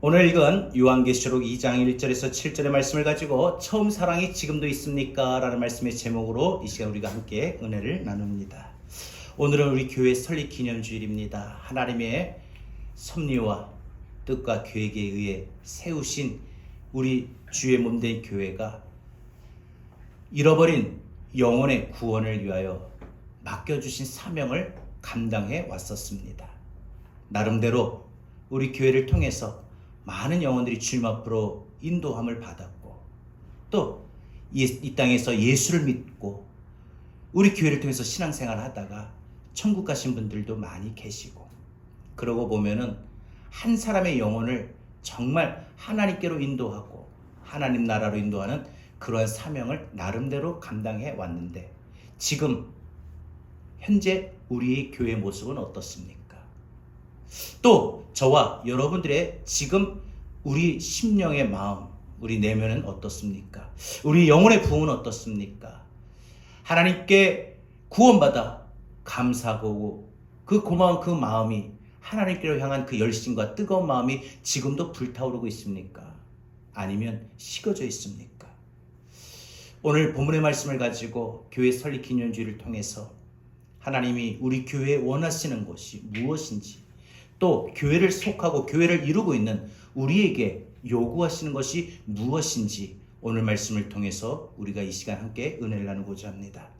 오늘 읽은 요한계시록 2장 1절에서 7절의 말씀을 가지고 처음 사랑이 지금도 있습니까? 라는 말씀의 제목으로 이 시간 우리가 함께 은혜를 나눕니다. 오늘은 우리 교회 설립 기념주일입니다. 하나님의 섭리와 뜻과 계획에 의해 세우신 우리 주의 몸된 교회가 잃어버린 영혼의 구원을 위하여 맡겨주신 사명을 감당해 왔었습니다. 나름대로 우리 교회를 통해서 많은 영혼들이 주님 앞으로 인도함을 받았고 또 이 땅에서 예수를 믿고 우리 교회를 통해서 신앙생활을 하다가 천국 가신 분들도 많이 계시고, 그러고 보면은 한 사람의 영혼을 정말 하나님께로 인도하고 하나님 나라로 인도하는 그러한 사명을 나름대로 감당해 왔는데, 지금 현재 우리 교회 모습은 어떻습니까? 또 저와 여러분들의 지금 우리 심령의 마음, 우리 내면은 어떻습니까? 우리 영혼의 부흥은 어떻습니까? 하나님께 구원받아 감사하고 그 고마운 그 마음이, 하나님께로 향한 그 열심과 뜨거운 마음이 지금도 불타오르고 있습니까? 아니면 식어져 있습니까? 오늘 본문의 말씀을 가지고 교회 설립 기념주의를 통해서 하나님이 우리 교회에 원하시는 것이 무엇인지, 또 교회를 속하고 교회를 이루고 있는 우리에게 요구하시는 것이 무엇인지 오늘 말씀을 통해서 우리가 이 시간 함께 은혜를 나누고자 합니다.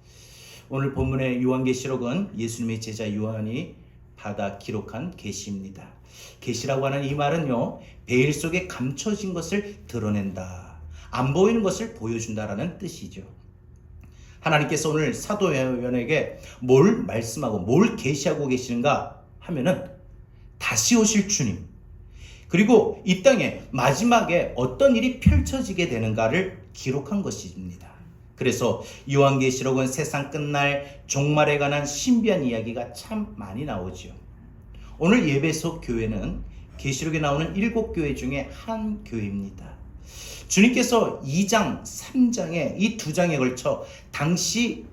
오늘 본문의 요한계시록은 예수님의 제자 요한이 받아 기록한 계시입니다. 계시라고 하는 이 말은요, 베일 속에 감춰진 것을 드러낸다, 안 보이는 것을 보여준다라는 뜻이죠. 하나님께서 오늘 사도 요한에게 뭘 말씀하고 뭘 계시하고 계시는가 하면은 다시 오실 주님, 그리고 이 땅에 마지막에 어떤 일이 펼쳐지게 되는가를 기록한 것입니다. 그래서 요한계시록은 세상 끝날 종말에 관한 신비한 이야기가 참 많이 나오죠. 오늘 예배소 교회는 계시록에 나오는 7교회 중에 한 교회입니다. 주님께서 2장, 3장에 이 2장에 걸쳐 당시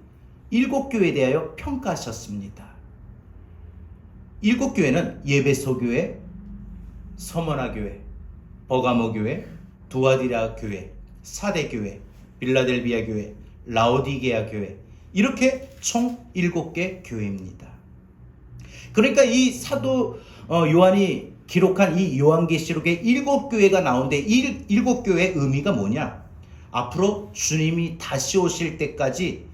7교회에 대하여 평가하셨습니다. 7교회는 예배소 교회, 서머나 교회, 버가모 교회, 두아디라 교회, 사대 교회, 빌라델비아 교회, 라오디게아 교회, 이렇게 총 7개 교회입니다. 그러니까 이 사도 요한이 기록한 이 요한계시록의 7교회가 나오는데, 이 7교회의 의미가 뭐냐? 앞으로 주님이 다시 오실 때까지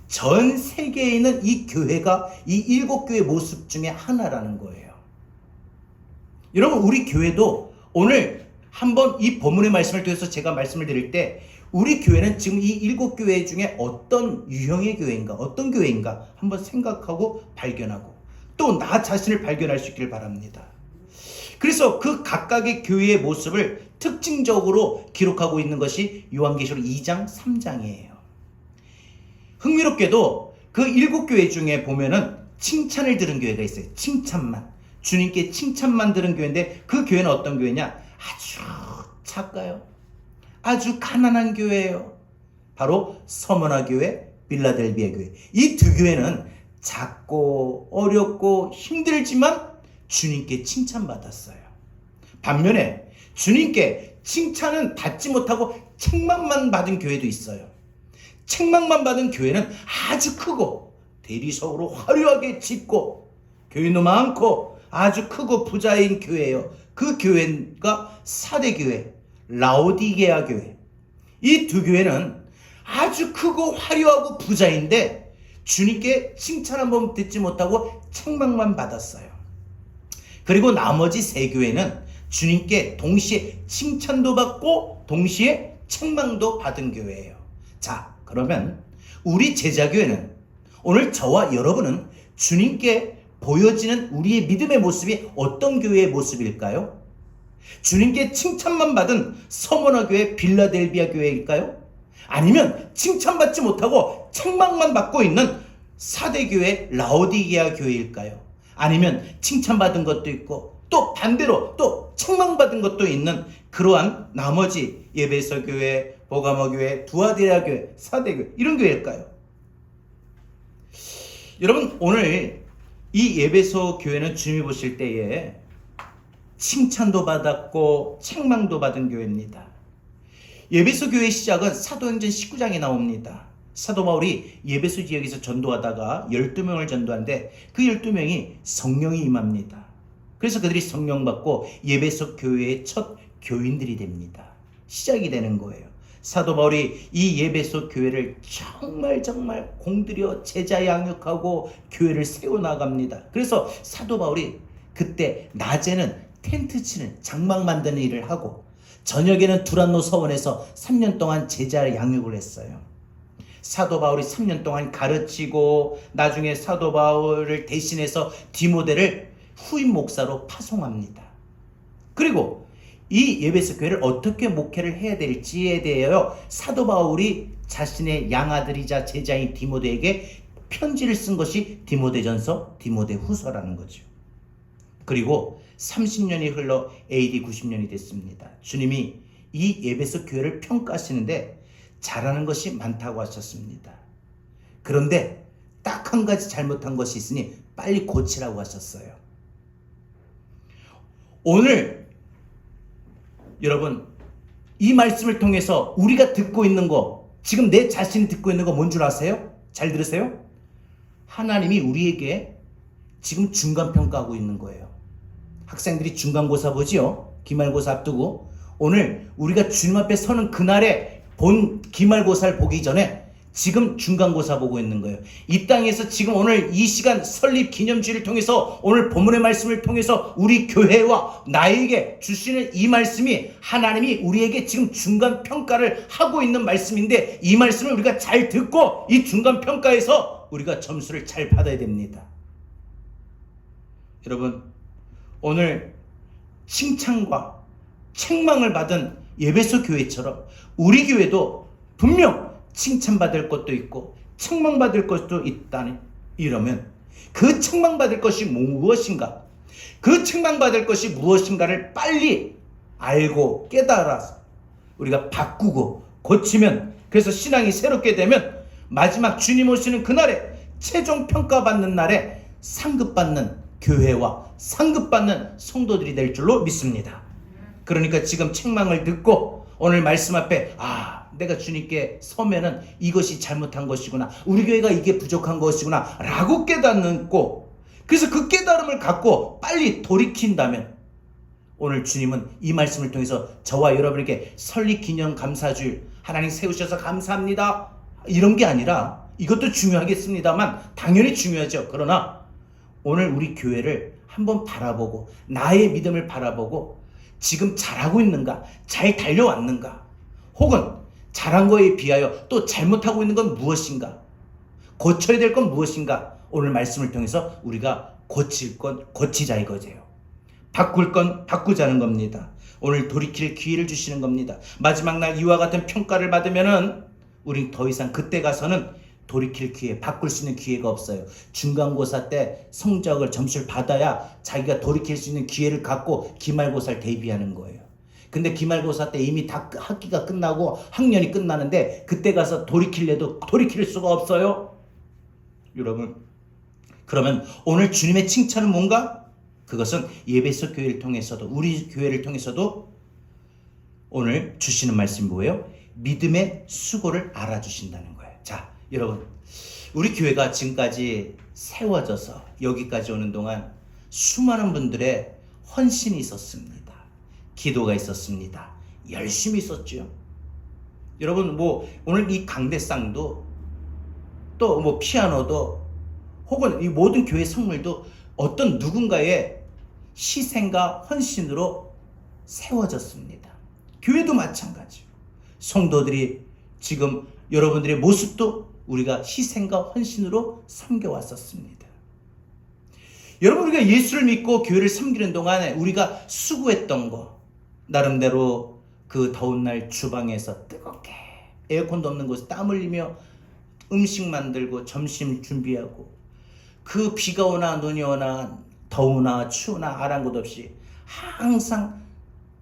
전 세계에 있는 이 교회가 이 7교회 모습 중에 하나라는 거예요. 여러분, 우리 교회도 오늘 한번 이 본문의 말씀을 통해서 제가 말씀을 드릴 때, 우리 교회는 지금 이 7교회 중에 어떤 유형의 교회인가, 어떤 교회인가 한번 생각하고 발견하고 또 나 자신을 발견할 수 있기를 바랍니다. 그래서 그 각각의 교회의 모습을 특징적으로 기록하고 있는 것이 요한계시록 2장, 3장이에요. 흥미롭게도 그 7교회 중에 보면은 칭찬을 들은 교회가 있어요. 칭찬만. 주님께 칭찬만 들은 교회인데, 그 교회는 어떤 교회냐? 아주 작아요. 아주 가난한 교회예요. 바로 서머나 교회, 빌라델비아 교회. 이 두 교회는 작고 어렵고 힘들지만 주님께 칭찬받았어요. 반면에 주님께 칭찬은 받지 못하고 책망만 받은 교회도 있어요. 책망만 받은 교회는 아주 크고 대리석으로 화려하게 짓고 교인도 많고 아주 크고 부자인 교회예요. 그 교회가 사대교회, 라오디게아 교회. 이 두 교회는 아주 크고 화려하고 부자인데 주님께 칭찬 한번 듣지 못하고 책망만 받았어요. 그리고 나머지 세 교회는 주님께 동시에 칭찬도 받고 동시에 책망도 받은 교회예요. 자, 그러면 우리 제자교회는, 오늘 저와 여러분은 주님께 보여지는 우리의 믿음의 모습이 어떤 교회의 모습일까요? 주님께 칭찬만 받은 서머나 교회, 빌라델비아 교회일까요? 아니면 칭찬받지 못하고 책망만 받고 있는 사대교회, 라오디게아 교회일까요? 아니면 칭찬받은 것도 있고 또 반대로 또 책망받은 것도 있는 그러한 나머지 예배소 교회, 버가모 교회, 두아디라 교회, 사대교회, 이런 교회일까요? 여러분, 오늘 이 예배소 교회는 주님이 보실 때에 칭찬도 받았고 책망도 받은 교회입니다. 에베소 교회의 시작은 사도행전 19장에 나옵니다. 사도 바울이 에베소 지역에서 전도하다가 12명을 전도하는데 그 12명이 성령이 임합니다. 그래서 그들이 성령 받고 에베소 교회의 첫 교인들이 됩니다. 시작이 되는 거예요. 사도 바울이 이 에베소 교회를 정말 공들여 제자 양육하고 교회를 세워나갑니다. 그래서 사도 바울이 그때 낮에는 텐트 치는 장막 만드는 일을 하고 저녁에는 두란노 서원에서 3년 동안 제자 양육을 했어요. 사도 바울이 3년 동안 가르치고 나중에 사도 바울을 대신해서 디모데를 후임 목사로 파송합니다. 그리고 이 에베소 교회를 어떻게 목회를 해야 될지에 대하여 사도 바울이 자신의 양아들이자 제자인 디모데에게 편지를 쓴 것이 디모데전서, 디모데후서라는 거죠. 그리고 30년이 흘러 AD 90년이 됐습니다. 주님이 이 에베소 교회를 평가하시는데 잘하는 것이 많다고 하셨습니다. 그런데 딱 한 가지 잘못한 것이 있으니 빨리 고치라고 하셨어요. 오늘 여러분 이 말씀을 통해서 우리가 듣고 있는 거, 지금 내 자신이 듣고 있는 거 뭔 줄 아세요? 잘 들으세요? 하나님이 우리에게 지금 중간평가하고 있는 거예요. 학생들이 중간고사 보지요? 기말고사 앞두고 오늘 우리가 주님 앞에 서는 그날에 본 기말고사를 보기 전에 지금 중간고사 보고 있는 거예요. 이 땅에서 지금 오늘 이 시간 설립 기념주의를 통해서 오늘 본문의 말씀을 통해서 우리 교회와 나에게 주시는 이 말씀이 하나님이 우리에게 지금 중간평가를 하고 있는 말씀인데 이 말씀을 우리가 잘 듣고 이 중간평가에서 우리가 점수를 잘 받아야 됩니다. 여러분 오늘 칭찬과 책망을 받은 에베소 교회처럼 우리 교회도 분명 칭찬받을 것도 있고 책망받을 것도 있다니 이러면 그 책망받을 것이 무엇인가? 그 책망받을 것이 무엇인가를 빨리 알고 깨달아서 우리가 바꾸고 고치면 그래서 신앙이 새롭게 되면 마지막 주님 오시는 그날에 최종 평가받는 날에 상급받는 교회와 상급받는 성도들이 될 줄로 믿습니다. 그러니까 지금 책망을 듣고 오늘 말씀 앞에 내가 주님께 서면은 이것이 잘못한 것이구나, 우리 교회가 이게 부족한 것이구나 라고 깨닫고 그래서 그 깨달음을 갖고 빨리 돌이킨다면 오늘 주님은 이 말씀을 통해서 저와 여러분에게 설립기념 감사주일 하나님 세우셔서 감사합니다 이런 게 아니라 이것도 중요하겠습니다만 당연히 중요하죠. 그러나 오늘 우리 교회를 한번 바라보고 나의 믿음을 바라보고 지금 잘하고 있는가, 잘 달려왔는가, 혹은 잘한 거에 비하여 또 잘못하고 있는 건 무엇인가, 고쳐야 될 건 무엇인가 오늘 말씀을 통해서 우리가 고칠 건 고치자 이거죠. 바꿀 건 바꾸자는 겁니다. 오늘 돌이킬 기회를 주시는 겁니다. 마지막 날 이와 같은 평가를 받으면은 우린 더 이상 그때 가서는 돌이킬 기회, 바꿀 수 있는 기회가 없어요. 중간고사 때 성적을 점수를 받아야 자기가 돌이킬 수 있는 기회를 갖고 기말고사를 대비하는 거예요. 근데 기말고사 때 이미 다 학기가 끝나고 학년이 끝나는데 그때 가서 돌이킬래도 돌이킬 수가 없어요. 여러분, 그러면 오늘 주님의 칭찬은 뭔가? 그것은 에베소 교회를 통해서도 우리 교회를 통해서도 오늘 주시는 말씀이 뭐예요? 믿음의 수고를 알아주신다는 거예요. 자, 여러분, 우리 교회가 지금까지 세워져서 여기까지 오는 동안 수많은 분들의 헌신이 있었습니다. 기도가 있었습니다. 열심히 있었죠. 여러분 오늘 이 강대상도 또 피아노도 혹은 이 모든 교회 선물도 어떤 누군가의 희생과 헌신으로 세워졌습니다. 교회도 마찬가지고 성도들이 지금 여러분들의 모습도 우리가 희생과 헌신으로 섬겨왔었습니다. 여러분 우리가 예수를 믿고 교회를 섬기는 동안에 우리가 수고했던 거 나름대로 그 더운 날 주방에서 뜨겁게 에어컨도 없는 곳에 땀 흘리며 음식 만들고 점심 준비하고 그 비가 오나 눈이 오나 더우나 추우나 아랑곳 없이 항상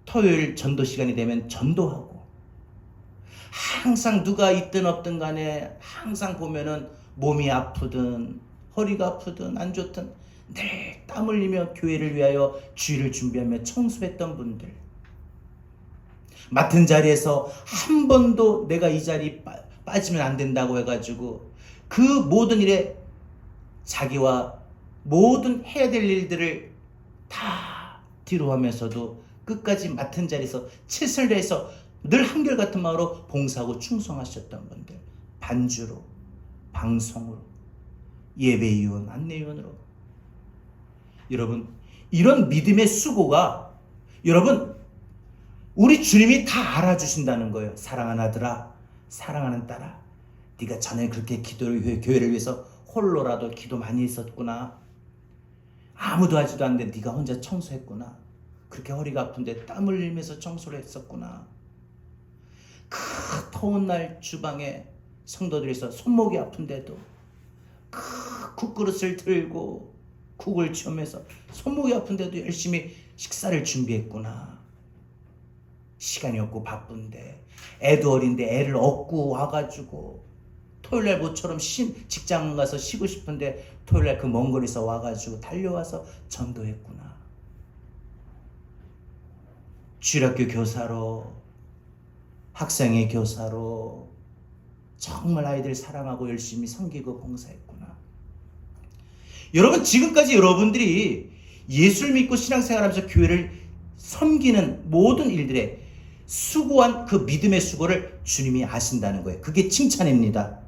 토요일 전도 시간이 되면 전도하고 항상 누가 있든 없든 간에 항상 보면은 몸이 아프든 허리가 아프든 안 좋든 늘 땀 흘리며 교회를 위하여 주일을 준비하며 청소했던 분들, 맡은 자리에서 한 번도 내가 이 자리 빠지면 안 된다고 해가지고 그 모든 일에 자기와 모든 해야 될 일들을 다 뒤로 하면서도 끝까지 맡은 자리에서 최선을 다해서 늘 한결같은 마음으로 봉사하고 충성하셨던 분들, 반주로, 방송으로, 예배위원, 안내위원으로, 여러분 이런 믿음의 수고가 여러분 우리 주님이 다 알아주신다는 거예요. 사랑하는 아들아, 사랑하는 딸아, 네가 전에 그렇게 교회를 위해서 홀로라도 기도 많이 했었구나. 아무도 하지도 않는데 네가 혼자 청소했구나. 그렇게 허리가 아픈데 땀 흘리면서 청소를 했었구나. 그 더운 날 주방에 성도들에서 손목이 아픈데도 그 국그릇을 들고 국을 치우면서 손목이 아픈데도 열심히 식사를 준비했구나. 시간이 없고 바쁜데, 애도 어린데 애를 업고 와가지고 토요일날 모처럼 직장 가서 쉬고 싶은데 토요일날 그 먼 거리에서 와가지고 달려와서 전도했구나. 주일학교 교사로, 학생회 교사로 정말 아이들 사랑하고 열심히 섬기고 봉사했구나. 여러분 지금까지 여러분들이 예수를 믿고 신앙생활하면서 교회를 섬기는 모든 일들에 수고한 그 믿음의 수고를 주님이 아신다는 거예요. 그게 칭찬입니다.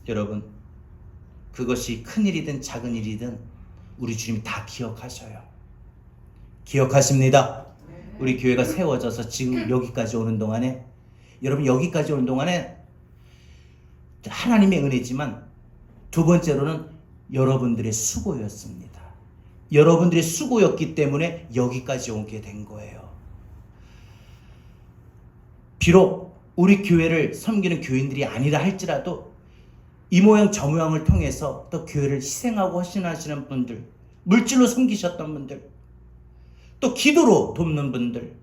여러분 그것이 큰 일이든 작은 일이든 우리 주님이 다 기억하셔요. 기억하십니다. 우리 교회가 세워져서 지금 여기까지 오는 동안에, 여러분 여기까지 오는 동안에 하나님의 은혜지만 두 번째로는 여러분들의 수고였습니다. 여러분들의 수고였기 때문에 여기까지 오게 된 거예요. 비록 우리 교회를 섬기는 교인들이 아니라 할지라도 이 모양 저 모양을 통해서 또 교회를 희생하고 헌신하시는 분들, 물질로 섬기셨던 분들, 또 기도로 돕는 분들,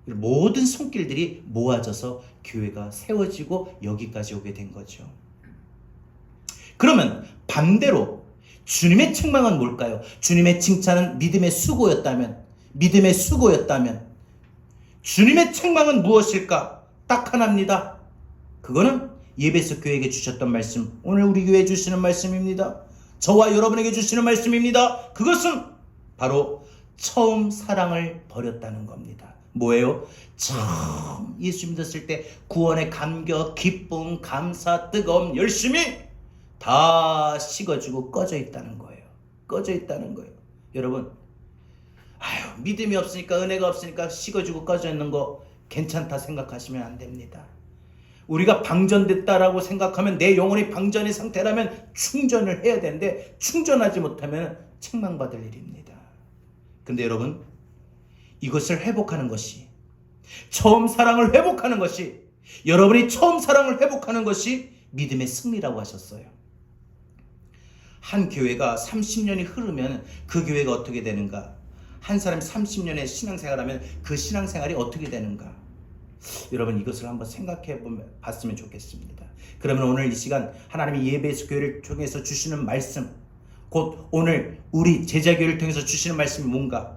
모든 손길들이 모아져서 교회가 세워지고 여기까지 오게 된 거죠. 그러면 반대로 주님의 책망은 뭘까요? 주님의 칭찬은 믿음의 수고였다면, 주님의 책망은 무엇일까? 딱 하나입니다. 그거는 예배소 교회에게 주셨던 말씀, 오늘 우리 교회에 주시는 말씀입니다. 저와 여러분에게 주시는 말씀입니다. 그것은 바로 처음 사랑을 버렸다는 겁니다. 뭐예요? 처음 예수 믿었을 때 구원의 감격, 기쁨, 감사, 뜨거움, 열심히 다 식어지고 꺼져 있다는 거예요. 여러분, 믿음이 없으니까, 은혜가 없으니까 식어지고 꺼져 있는 거 괜찮다 생각하시면 안 됩니다. 우리가 방전됐다라고 생각하면, 내 영혼이 방전의 상태라면 충전을 해야 되는데 충전하지 못하면 책망받을 일입니다. 근데 여러분, 이것을 회복하는 것이, 처음 사랑을 회복하는 것이, 여러분이 처음 사랑을 회복하는 것이 믿음의 승리라고 하셨어요. 한 교회가 30년이 흐르면 그 교회가 어떻게 되는가? 한 사람이 30년의 신앙생활하면 그 신앙생활이 어떻게 되는가? 여러분 이것을 한번 생각해 봤으면 좋겠습니다. 그러면 오늘 이 시간 하나님이 예배소 교회를 통해서 주시는 말씀, 곧 오늘 우리 제자교회를 통해서 주시는 말씀이 뭔가?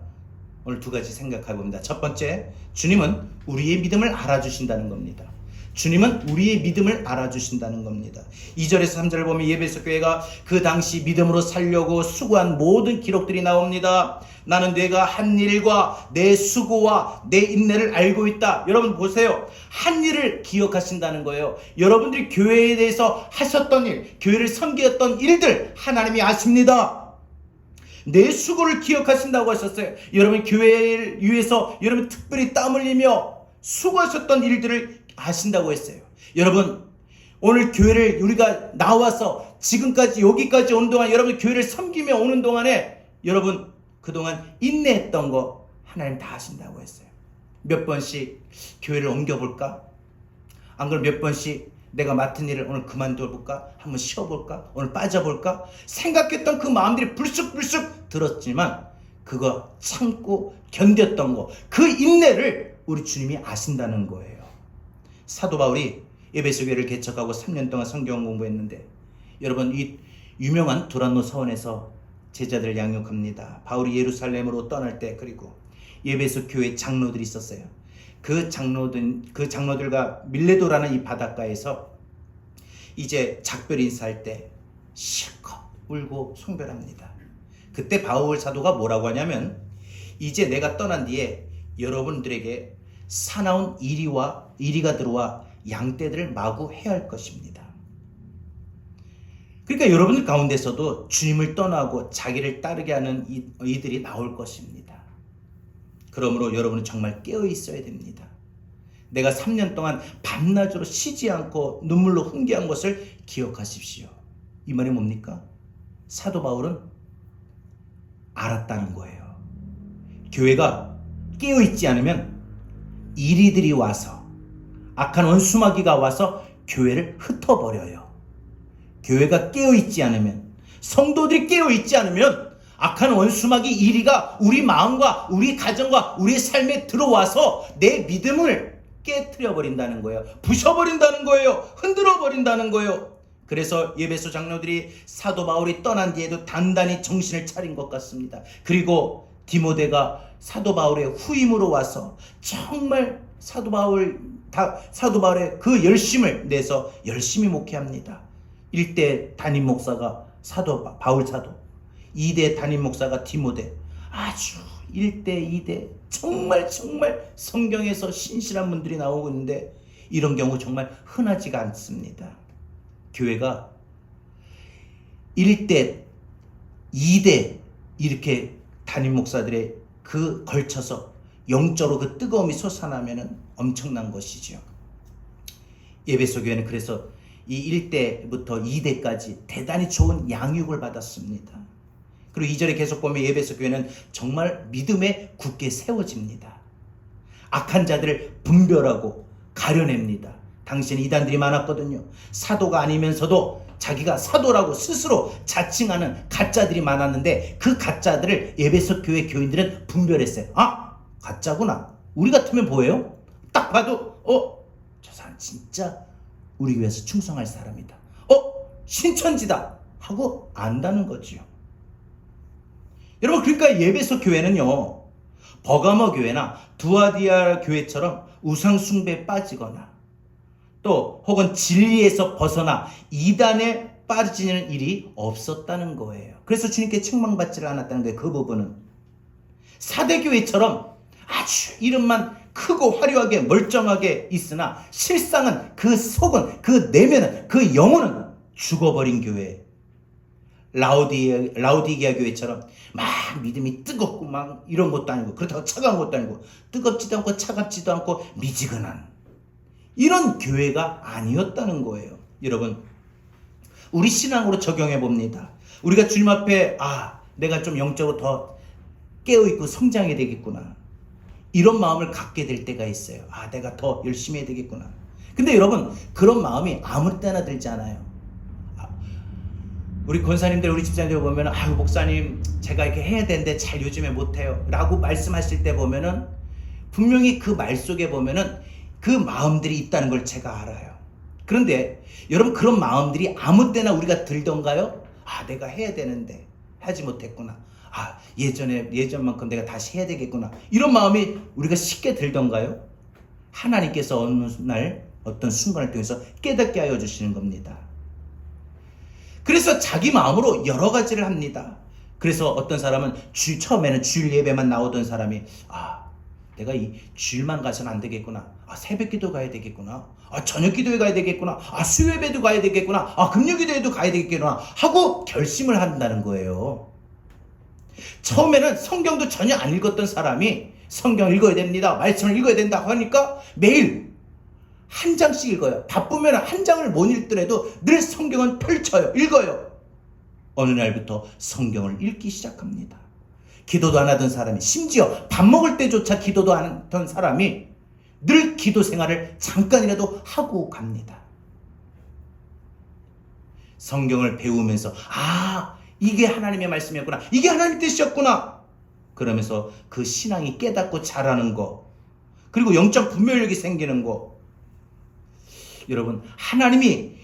오늘 두 가지 생각해 봅니다. 첫 번째, 주님은 우리의 믿음을 알아주신다는 겁니다. 주님은 우리의 믿음을 알아주신다는 겁니다. 2절에서 3절을 보면 예배소 교회가 그 당시 믿음으로 살려고 수고한 모든 기록들이 나옵니다. 나는 내가 한 일과 내 수고와 내 인내를 알고 있다. 여러분 보세요. 한 일을 기억하신다는 거예요. 여러분들이 교회에 대해서 하셨던 일, 교회를 섬겼던 일들 하나님이 아십니다. 내 수고를 기억하신다고 하셨어요. 여러분 교회를 위해서 여러분 특별히 땀 흘리며 수고하셨던 일들을 아신다고 했어요. 여러분 오늘 교회를 우리가 나와서 지금까지 여기까지 오는 동안, 여러분 교회를 섬기며 오는 동안에 여러분 그동안 인내했던 거 하나님 다 아신다고 했어요. 몇 번씩 교회를 옮겨볼까? 안 그러면 몇 번씩 내가 맡은 일을 오늘 그만둬볼까? 한번 쉬어볼까? 오늘 빠져볼까? 생각했던 그 마음들이 불쑥불쑥 들었지만 그거 참고 견뎠던 거, 그 인내를 우리 주님이 아신다는 거예요. 사도 바울이 에베소 교회를 개척하고 3년 동안 성경 공부했는데, 여러분 이 유명한 두란노 서원에서 제자들 양육합니다. 바울이 예루살렘으로 떠날 때, 그리고 에베소 교회 장로들이 있었어요. 그 장로들과 밀레도라는 이 바닷가에서 이제 작별 인사할 때 실컷 울고 송별합니다. 그때 바울 사도가 뭐라고 하냐면, 이제 내가 떠난 뒤에 여러분들에게 사나운 이리가 들어와 양떼들을 마구 해야 할 것입니다. 그러니까 여러분들 가운데서도 주님을 떠나고 자기를 따르게 하는 이들이 나올 것입니다. 그러므로 여러분은 정말 깨어 있어야 됩니다. 내가 3년 동안 밤낮으로 쉬지 않고 눈물로 훈계한 것을 기억하십시오. 이 말이 뭡니까? 사도 바울은 알았다는 거예요. 교회가 깨어 있지 않으면 이리들이 와서, 악한 원수마귀가 와서 교회를 흩어버려요. 교회가 깨어 있지 않으면, 성도들이 깨어 있지 않으면 악한 원수마귀 이리가 우리 마음과 우리 가정과 우리의 삶에 들어와서 내 믿음을 깨트려 버린다는 거예요. 부셔버린다는 거예요. 흔들어 버린다는 거예요. 그래서 에베소 장로들이 사도 바울이 떠난 뒤에도 단단히 정신을 차린 것 같습니다. 그리고 디모데가 사도 바울의 후임으로 와서 정말 사도 바울의 그 열심을 내서 열심히 목회합니다. 1대 담임 목사가 바울 사도, 2대 담임 목사가 디모데, 아주 1대 2대 정말 성경에서 신실한 분들이 나오고 있는데, 이런 경우 정말 흔하지가 않습니다. 교회가 1대 2대 이렇게 담임 목사들의 그 걸쳐서 영적으로 그 뜨거움이 솟아나면은 엄청난 것이죠. 에베소 교회는 그래서 이 1대부터 2대까지 대단히 좋은 양육을 받았습니다. 그리고 2절에 계속 보면 에베소 교회는 정말 믿음에 굳게 세워집니다. 악한 자들을 분별하고 가려냅니다. 당시에는 이단들이 많았거든요. 사도가 아니면서도 자기가 사도라고 스스로 자칭하는 가짜들이 많았는데, 그 가짜들을 에베소 교회 교인들은 분별했어요. 아, 가짜구나. 우리 같으면 뭐예요? 딱 봐도 저 사람 진짜 우리 교회에서 충성할 사람이다. 신천지다 하고 안다는 거지요. 여러분, 그러니까 에베소 교회는요, 버가모 교회나 두아디아 교회처럼 우상 숭배에 빠지거나 또 혹은 진리에서 벗어나 이단에 빠지는 일이 없었다는 거예요. 그래서 주님께 책망받지를 않았다는 거예요. 그 부분은 사대교회처럼 아주 이름만 크고 화려하게 멀쩡하게 있으나 실상은 그 속은, 그 내면은, 그 영혼은 죽어버린 교회, 라우디게아 교회처럼 막 믿음이 뜨겁고 막 이런 것도 아니고, 그렇다고 차가운 것도 아니고, 뜨겁지도 않고 차갑지도 않고 미지근한 이런 교회가 아니었다는 거예요. 여러분, 우리 신앙으로 적용해 봅니다. 우리가 주님 앞에 내가 좀 영적으로 더 깨어있고 성장해야 되겠구나, 이런 마음을 갖게 될 때가 있어요. 내가 더 열심히 해야 되겠구나. 근데 여러분, 그런 마음이 아무 때나 들지 않아요. 우리 권사님들, 우리 집사님들 보면 목사님 제가 이렇게 해야 되는데 잘 요즘에 못해요 라고 말씀하실 때 보면은 분명히 그 말 속에 보면은 그 마음들이 있다는 걸 제가 알아요. 그런데 여러분, 그런 마음들이 아무 때나 우리가 들던가요? 내가 해야 되는데 하지 못했구나. 예전만큼 내가 다시 해야 되겠구나. 이런 마음이 우리가 쉽게 들던가요? 하나님께서 어느 날 어떤 순간을 통해서 깨닫게 하여 주시는 겁니다. 그래서 자기 마음으로 여러 가지를 합니다. 그래서 어떤 사람은 처음에는 주일 예배만 나오던 사람이 내가 이 주일만 가서는 안 되겠구나. 새벽 기도 가야 되겠구나. 저녁 기도에 가야 되겠구나. 수요 예배도 가야 되겠구나. 금요 기도에도 가야 되겠구나 하고 결심을 한다는 거예요. 처음에는 성경도 전혀 안 읽었던 사람이 성경 읽어야 됩니다, 말씀을 읽어야 된다 하니까 매일 한 장씩 읽어요. 바쁘면 한 장을 못 읽더라도 늘 성경은 펼쳐요. 읽어요. 어느 날부터 성경을 읽기 시작합니다. 기도도 안 하던 사람이, 심지어 밥 먹을 때조차 기도도 안 하던 사람이 늘 기도 생활을 잠깐이라도 하고 갑니다. 성경을 배우면서 이게 하나님의 말씀이었구나, 이게 하나님 뜻이었구나, 그러면서 그 신앙이 깨닫고 자라는 거, 그리고 영적 분별력이 생기는 거. 여러분, 하나님이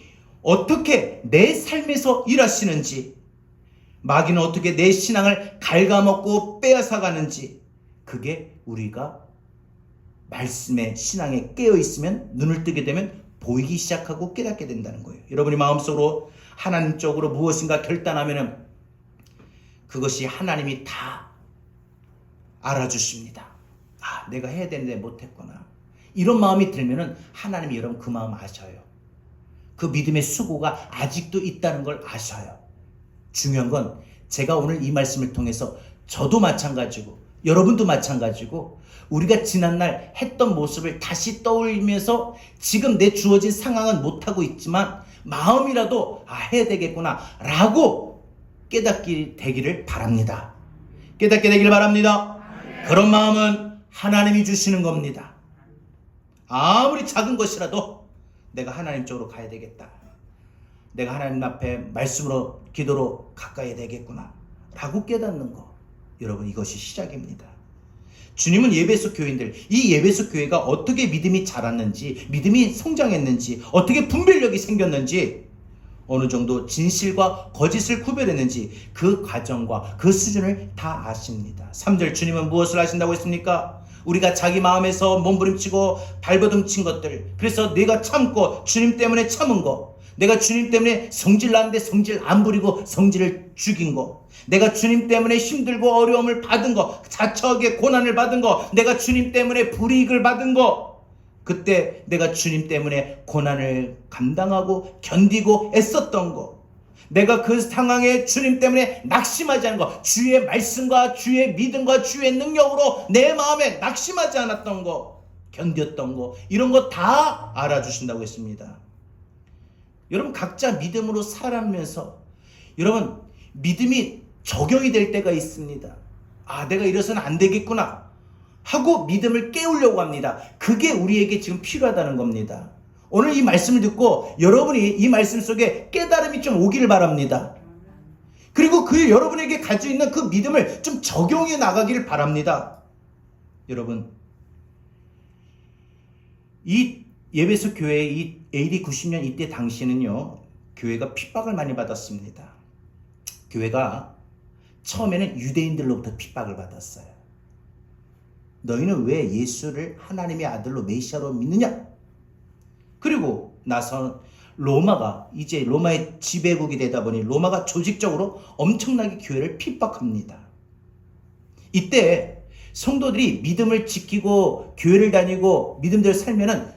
어떻게 내 삶에서 일하시는지, 마귀는 어떻게 내 신앙을 갉아먹고 빼앗아가는지, 그게 우리가 말씀에 신앙에 깨어있으면, 눈을 뜨게 되면 보이기 시작하고 깨닫게 된다는 거예요. 여러분이 마음속으로 하나님 쪽으로 무엇인가 결단하면 그것이 하나님이 다 알아주십니다. 아, 내가 해야 되는데 못했구나. 이런 마음이 들면 하나님이 여러분 그 마음 아셔요. 그 믿음의 수고가 아직도 있다는 걸 아셔요. 중요한 건 제가 오늘 이 말씀을 통해서 저도 마찬가지고 여러분도 마찬가지고 우리가 지난날 했던 모습을 다시 떠올리면서 지금 내 주어진 상황은 못하고 있지만 마음이라도 해야 되겠구나 라고 깨닫게 되기를 바랍니다. 깨닫게 되기를 바랍니다. 그런 마음은 하나님이 주시는 겁니다. 아무리 작은 것이라도 내가 하나님 쪽으로 가야 되겠다. 내가 하나님 앞에 말씀으로 기도로 가까이 되겠구나 라고 깨닫는 거. 여러분, 이것이 시작입니다. 주님은 예배소 교인들, 이 예배소 교회가 어떻게 믿음이 자랐는지, 믿음이 성장했는지, 어떻게 분별력이 생겼는지, 어느 정도 진실과 거짓을 구별했는지 그 과정과 그 수준을 다 아십니다. 3절 주님은 무엇을 하신다고 했습니까? 우리가 자기 마음에서 몸부림치고 발버둥친 것들, 그래서 내가 참고 주님 때문에 참은 거, 내가 주님 때문에 성질 나는데 성질 안 부리고 성질을 죽인 거, 내가 주님 때문에 힘들고 어려움을 받은 거, 자처하게 고난을 받은 거, 내가 주님 때문에 불이익을 받은 거, 그때 내가 주님 때문에 고난을 감당하고 견디고 애썼던 거, 내가 그 상황에 주님 때문에 낙심하지 않은 거, 주의 말씀과 주의 믿음과 주의 능력으로 내 마음에 낙심하지 않았던 거, 견뎠던 거, 이런 거 다 알아주신다고 했습니다. 여러분, 각자 믿음으로 살아가면서 여러분 믿음이 적용이 될 때가 있습니다. 아, 내가 이래서는 안 되겠구나 하고 믿음을 깨우려고 합니다. 그게 우리에게 지금 필요하다는 겁니다. 오늘 이 말씀을 듣고 여러분이 이 말씀 속에 깨달음이 좀 오기를 바랍니다. 그리고 그 여러분에게 가지고 있는 그 믿음을 좀 적용해 나가기를 바랍니다. 여러분, 이 예배소 교회의 이 AD 90년 이때 당시는요, 교회가 핍박을 많이 받았습니다. 교회가 처음에는 유대인들로부터 핍박을 받았어요. 너희는 왜 예수를 하나님의 아들로 메시아로 믿느냐? 그리고 나서 로마가 이제 로마의 지배국이 되다 보니 로마가 조직적으로 엄청나게 교회를 핍박합니다. 이때 성도들이 믿음을 지키고 교회를 다니고 믿음대로 살면은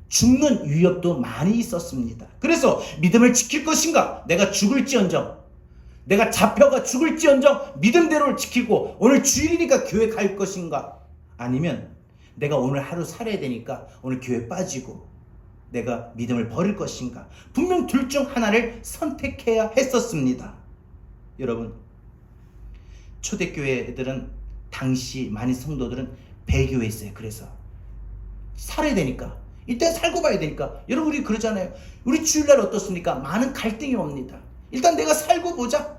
죽는 위협도 많이 있었습니다. 그래서 믿음을 지킬 것인가? 내가 죽을지언정, 내가 잡혀가 죽을지언정 믿음대로를 지키고 오늘 주일이니까 교회 갈 것인가? 아니면 내가 오늘 하루 살아야 되니까 오늘 교회 빠지고 내가 믿음을 버릴 것인가? 분명 둘 중 하나를 선택해야 했었습니다. 여러분, 초대교회들은 당시 많은 성도들은 배교했어요. 그래서 살아야 되니까, 일단 살고 봐야 되니까. 여러분, 우리 그러잖아요. 우리 주일날 어떻습니까? 많은 갈등이 옵니다. 일단 내가 살고 보자.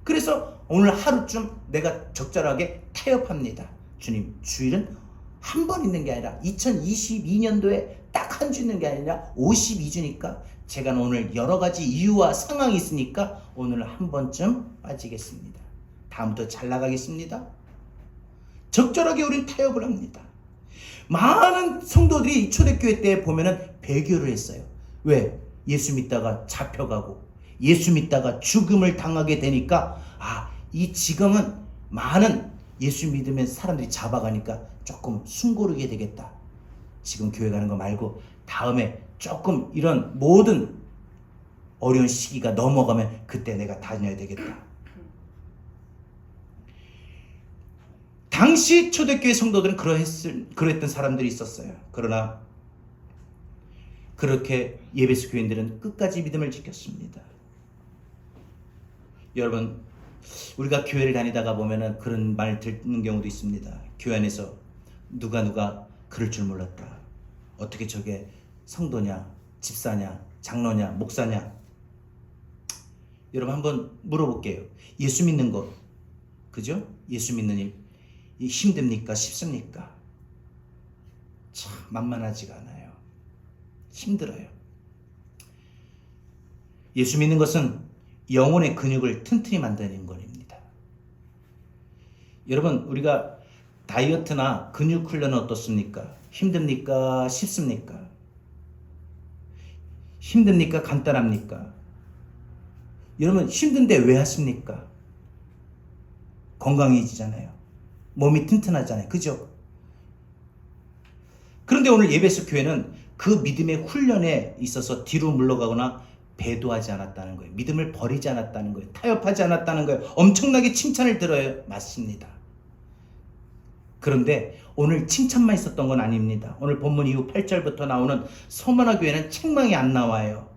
그래서 오늘 하루쯤 내가 적절하게 타협합니다. 주님, 주일은 한 번 있는 게 아니라 2022년도에 딱 한 주 있는 게 아니라 52주니까 제가 오늘 여러 가지 이유와 상황이 있으니까 오늘 한 번쯤 빠지겠습니다. 다음부터 잘 나가겠습니다. 적절하게 우린 타협을 합니다. 많은 성도들이 초대교회 때 보면은 배교를 했어요. 왜? 예수 믿다가 잡혀가고 예수 믿다가 죽음을 당하게 되니까 이 지금은 많은 예수 믿으면 사람들이 잡아가니까 조금 숨고르게 되겠다. 지금 교회 가는 거 말고 다음에 조금 이런 모든 어려운 시기가 넘어가면 그때 내가 다녀야 되겠다. 당시 초대교회 성도들은 그랬던 사람들이 있었어요. 그러나 그렇게 예배소 교인들은 끝까지 믿음을 지켰습니다. 여러분, 우리가 교회를 다니다가 보면은 그런 말 듣는 경우도 있습니다. 교회 안에서 누가 그럴 줄 몰랐다. 어떻게 저게 성도냐, 집사냐, 장로냐, 목사냐. 여러분, 한번 물어볼게요. 예수 믿는 것, 그죠? 예수 믿는 일, 힘듭니까? 쉽습니까? 참 만만하지가 않아요. 힘들어요. 예수 믿는 것은 영혼의 근육을 튼튼히 만드는 것입니다. 여러분, 우리가 다이어트나 근육 훈련은 어떻습니까? 힘듭니까? 쉽습니까? 힘듭니까? 간단합니까? 여러분, 힘든데 왜 하십니까? 건강해지잖아요. 몸이 튼튼하잖아요. 그죠? 그런데 오늘 예배소 교회는 그 믿음의 훈련에 있어서 뒤로 물러가거나 배도하지 않았다는 거예요. 믿음을 버리지 않았다는 거예요. 타협하지 않았다는 거예요. 엄청나게 칭찬을 들어요. 맞습니다. 그런데 오늘 칭찬만 있었던 건 아닙니다. 오늘 본문 이후 8절부터 나오는 서문화 교회는 책망이 안 나와요.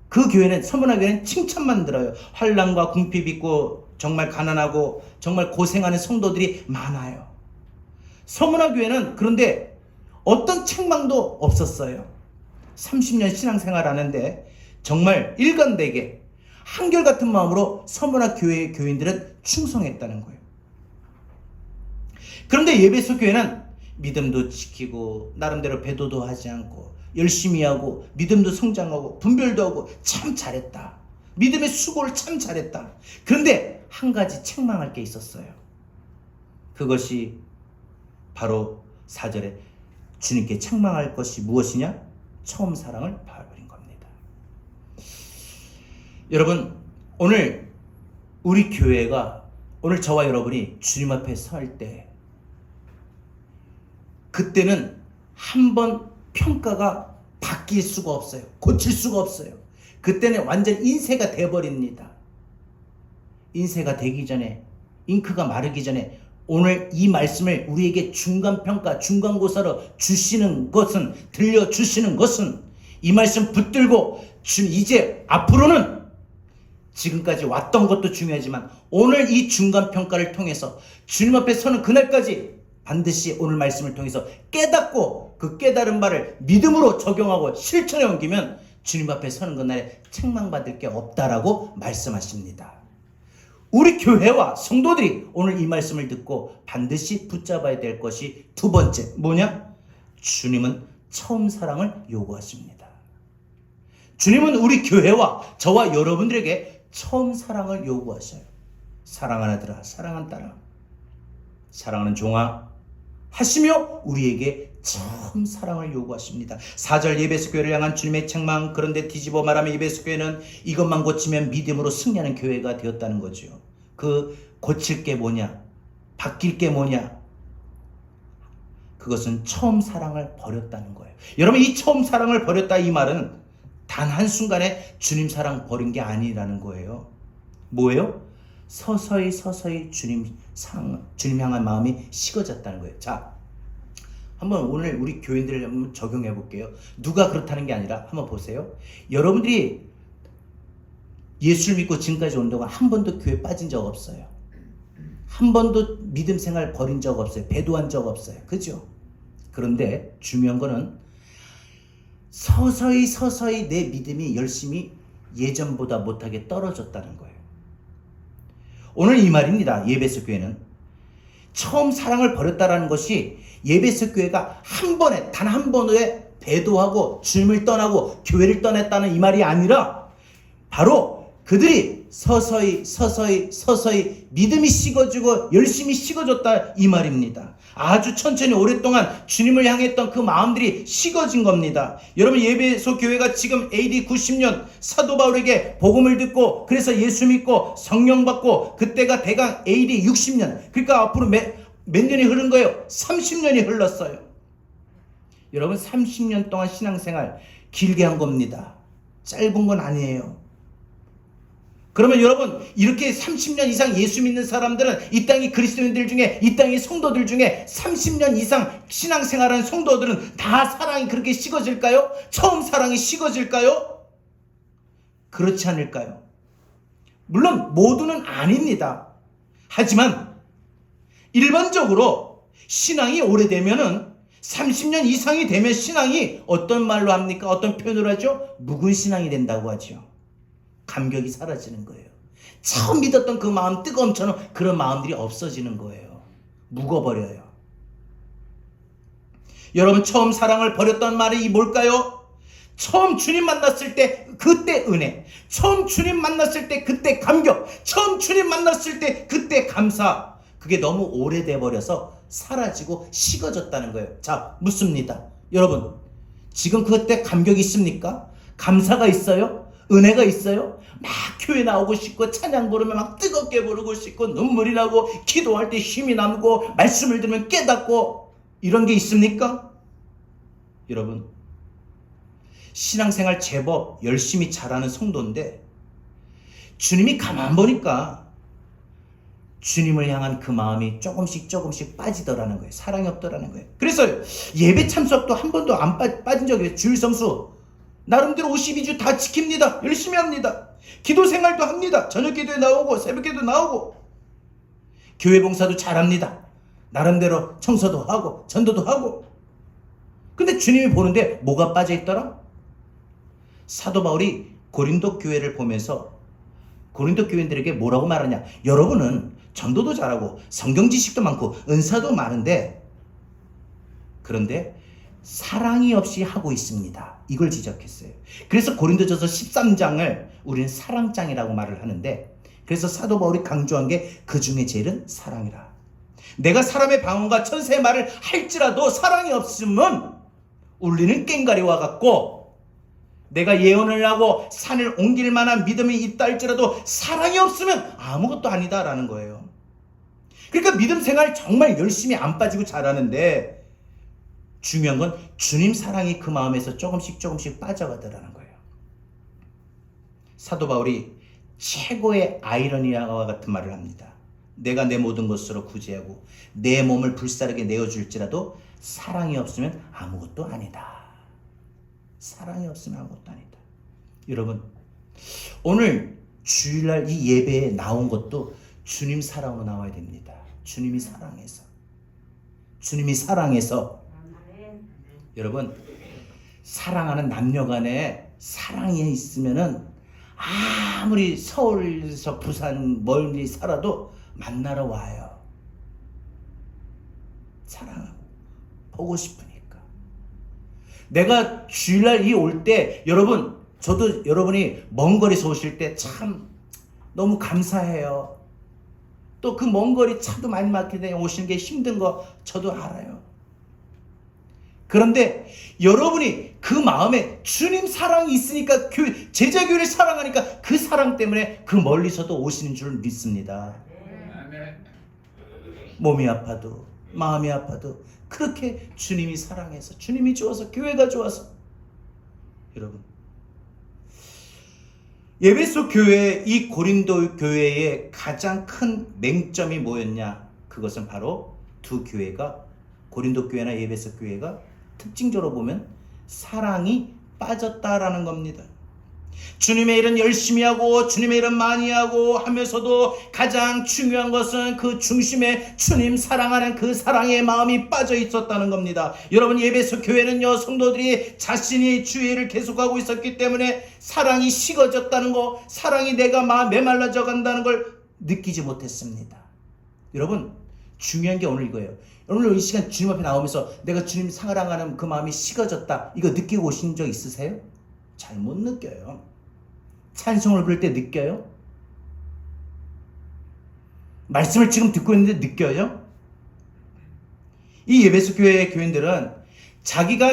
그 교회는, 서문화 교회는 칭찬만 들어요. 환난과 궁핍 있고 정말 가난하고 정말 고생하는 성도들이 많아요. 서문화 교회는 그런데 어떤 책망도 없었어요. 30년 신앙생활 하는데 정말 일관되게 한결같은 마음으로 서문화 교회의 교인들은 충성했다는 거예요. 그런데 예배소 교회는 믿음도 지키고 나름대로 배도도 하지 않고 열심히 하고 믿음도 성장하고 분별도 하고 참 잘했다. 믿음의 수고를 참 잘했다. 그런데 한 가지 책망할 게 있었어요. 그것이 바로 4절에 주님께 책망할 것이 무엇이냐? 처음 사랑을 버린 겁니다. 여러분, 오늘 우리 교회가, 오늘 저와 여러분이 주님 앞에 설 때 그때는 한번 평가가 바뀔 수가 없어요. 고칠 수가 없어요. 그때는 완전 인쇄가 돼버립니다. 인쇄가 되기 전에, 잉크가 마르기 전에 오늘 이 말씀을 우리에게 중간평가, 중간고사로 주시는 것은, 들려주시는 것은 이 말씀 붙들고 이제 앞으로는 지금까지 왔던 것도 중요하지만 오늘 이 중간평가를 통해서 주님 앞에 서는 그날까지 반드시 오늘 말씀을 통해서 깨닫고 그 깨달은 바를 믿음으로 적용하고 실천에 옮기면 주님 앞에 서는 그날에 책망받을 게 없다라고 말씀하십니다. 우리 교회와 성도들이 오늘 이 말씀을 듣고 반드시 붙잡아야 될 것이 두 번째, 뭐냐? 주님은 처음 사랑을 요구하십니다. 주님은 우리 교회와 저와 여러분들에게 처음 사랑을 요구하셔요. 사랑하는 아들아, 사랑하는 딸아, 사랑하는 종아 하시며 우리에게 처음 사랑을 요구하십니다. 4절 예배소 교회를 향한 주님의 책망, 그런데 뒤집어 말하면 예배소 교회는 이것만 고치면 믿음으로 승리하는 교회가 되었다는 거죠. 그 고칠 게 뭐냐? 바뀔 게 뭐냐? 그것은 처음 사랑을 버렸다는 거예요. 여러분, 이 처음 사랑을 버렸다 이 말은 단 한순간에 주님 사랑 버린 게 아니라는 거예요. 뭐예요? 서서히 주님 향한 마음이 식어졌다는 거예요. 자, 한번 오늘 우리 교인들을 한번 적용해 볼게요. 누가 그렇다는 게 아니라 한번 보세요. 여러분들이 예수를 믿고 지금까지 온 동안 한 번도 교회 빠진 적 없어요. 한 번도 믿음 생활 버린 적 없어요. 배도한 적 없어요. 그죠? 그런데 중요한 거는 서서히 내 믿음이 열심히 예전보다 못하게 떨어졌다는 거예요. 오늘 이 말입니다. 예배소 교회는 처음 사랑을 버렸다라는 것이 예배소 교회가 한 번에, 단 한 번에 배도하고 주님을 떠나고 교회를 떠났다는 이 말이 아니라 바로 그들이 서서히 믿음이 식어지고 열심히 식어졌다 이 말입니다. 아주 천천히 오랫동안 주님을 향했던 그 마음들이 식어진 겁니다. 여러분, 예배소 교회가 지금 AD 90년 사도 바울에게 복음을 듣고 그래서 예수 믿고 성령 받고 그때가 대강 AD 60년, 그러니까 앞으로 몇 년이 흐른 거예요? 30년이 흘렀어요. 여러분, 30년 동안 신앙생활 길게 한 겁니다. 짧은 건 아니에요. 그러면 여러분, 이렇게 30년 이상 예수 믿는 사람들은 이 땅의 그리스도인들 중에, 이 땅의 성도들 중에 30년 이상 신앙생활하는 성도들은 다 사랑이 그렇게 식어질까요? 처음 사랑이 식어질까요? 그렇지 않을까요? 물론 모두는 아닙니다. 하지만 일반적으로 신앙이 오래되면은 30년 이상이 되면 신앙이 어떤 말로 합니까? 어떤 표현으로 하죠? 묵은 신앙이 된다고 하죠. 감격이 사라지는 거예요. 처음 믿었던 그 마음, 뜨거움처럼 그런 마음들이 없어지는 거예요. 묵어버려요. 여러분, 처음 사랑을 버렸던 말이 뭘까요? 처음 주님 만났을 때 그때 은혜, 처음 주님 만났을 때 그때 감격, 처음 주님 만났을 때 그때 감사, 그게 너무 오래돼 버려서 사라지고 식어졌다는 거예요. 자, 묻습니다. 여러분, 지금 그때 감격이 있습니까? 감사가 있어요? 은혜가 있어요? 막 교회 나오고 싶고 찬양 부르면 막 뜨겁게 부르고 싶고 눈물이 나고 기도할 때 힘이 남고 말씀을 들으면 깨닫고 이런 게 있습니까? 여러분, 신앙생활 제법 열심히 잘하는 성도인데 주님이 가만 보니까 주님을 향한 그 마음이 조금씩 빠지더라는 거예요. 사랑이 없더라는 거예요. 그래서 예배 참석도 한 번도 안 빠진 적이 없어요. 주일 성수 나름대로 52주 다 지킵니다. 열심히 합니다. 기도 생활도 합니다. 저녁 기도에 나오고 새벽 기도 나오고 교회 봉사도 잘합니다. 나름대로 청소도 하고 전도도 하고. 근데 주님이 보는데 뭐가 빠져있더라? 사도 바울이 고린도 교회를 보면서 고린도 교인들에게 뭐라고 말하냐? 여러분은 전도도 잘하고 성경 지식도 많고 은사도 많은데 그런데 사랑이 없이 하고 있습니다. 이걸 지적했어요. 그래서 고린도전서 13장을 우리는 사랑장이라고 말을 하는데 그래서 사도 바울이 강조한 게 그 중에 제일은 사랑이라. 내가 사람의 방언과 천사의 말을 할지라도 사랑이 없으면 울리는 꽹과리와 같고 내가 예언을 하고 산을 옮길 만한 믿음이 있다 할지라도 사랑이 없으면 아무것도 아니다라는 거예요. 그러니까 믿음 생활 정말 열심히 안 빠지고 잘하는데 중요한 건 주님 사랑이 그 마음에서 조금씩 빠져가더라는 거예요. 사도 바울이 최고의 아이러니와 같은 말을 합니다. 내가 내 모든 것으로 구제하고 내 몸을 불사르게 내어줄지라도 사랑이 없으면 아무것도 아니다. 사랑이 없으면 아무것도 아니다. 여러분, 오늘 주일날 이 예배에 나온 것도 주님 사랑으로 나와야 됩니다. 주님이 사랑해서. 여러분, 사랑하는 남녀 간에 사랑이 있으면은 아무리 서울에서 부산 멀리 살아도 만나러 와요. 사랑하고 보고 싶으니까. 내가 주일날 이 올 때 여러분, 저도 여러분이 먼 거리에서 오실 때 참 너무 감사해요. 또 그 먼 거리 차도 많이 막히게 오시는 게 힘든 거 저도 알아요. 그런데 여러분이 그 마음에 주님 사랑이 있으니까 제자교회를 사랑하니까 그 사랑 때문에 그 멀리서도 오시는 줄 믿습니다. 몸이 아파도 마음이 아파도 그렇게 주님이 사랑해서 주님이 좋아서 교회가 좋아서. 여러분, 에베소 교회, 이 고린도 교회의 가장 큰 맹점이 뭐였냐? 그것은 바로 두 교회가, 고린도 교회나 에베소 교회가 특징적으로 보면 사랑이 빠졌다라는 겁니다. 주님의 일은 열심히 하고 주님의 일은 많이 하고 하면서도 가장 중요한 것은 그 중심에 주님 사랑하는 그 사랑의 마음이 빠져 있었다는 겁니다. 여러분, 에베소 교회는요, 성도들이 자신이 주의를 계속하고 있었기 때문에 사랑이 식어졌다는 거, 사랑이 내가 메말라져 간다는 걸 느끼지 못했습니다. 여러분, 중요한 게 오늘 이거예요. 오늘 이 시간 주님 앞에 나오면서 내가 주님 사랑하는 그 마음이 식어졌다, 이거 느끼고 오신 적 있으세요? 잘 못 느껴요. 찬송을 부를 때 느껴요? 말씀을 지금 듣고 있는데 느껴요? 이 에베소 교회의 교인들은 자기가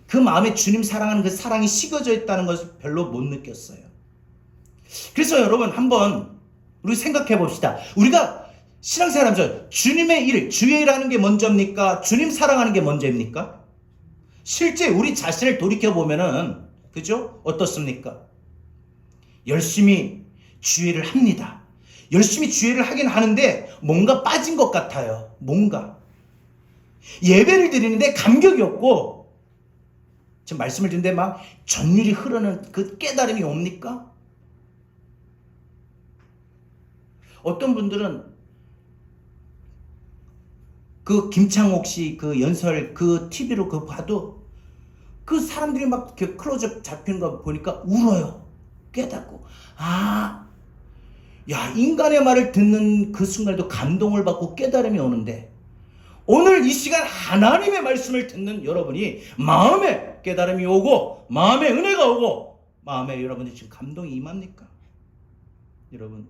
그 마음에 주님 사랑하는 그 사랑이 식어져 있다는 것을 별로 못 느꼈어요. 그래서 여러분, 한번 우리 생각해 봅시다. 우리가 신앙생활 하면서 주님의 일, 주의 일하는 게 먼저입니까? 주님 사랑하는 게 먼저입니까? 실제 우리 자신을 돌이켜 보면은, 그죠? 어떻습니까? 열심히 주의를 합니다. 열심히 주의를 하긴 하는데 뭔가 빠진 것 같아요. 뭔가. 예배를 드리는데 감격이 없고, 지금 말씀을 듣는데 막 전율이 흐르는 그 깨달음이 옵니까? 어떤 분들은 그 김창옥 씨 그 연설 그 TV로 그거 봐도 그 사람들이 막 이렇게 클로즈업 잡히는 거 보니까 울어요. 깨닫고. 야, 인간의 말을 듣는 그 순간에도 감동을 받고 깨달음이 오는데, 오늘 이 시간 하나님의 말씀을 듣는 여러분이 마음에 깨달음이 오고 마음에 은혜가 오고 마음에 여러분이 지금 감동이 임합니까? 여러분,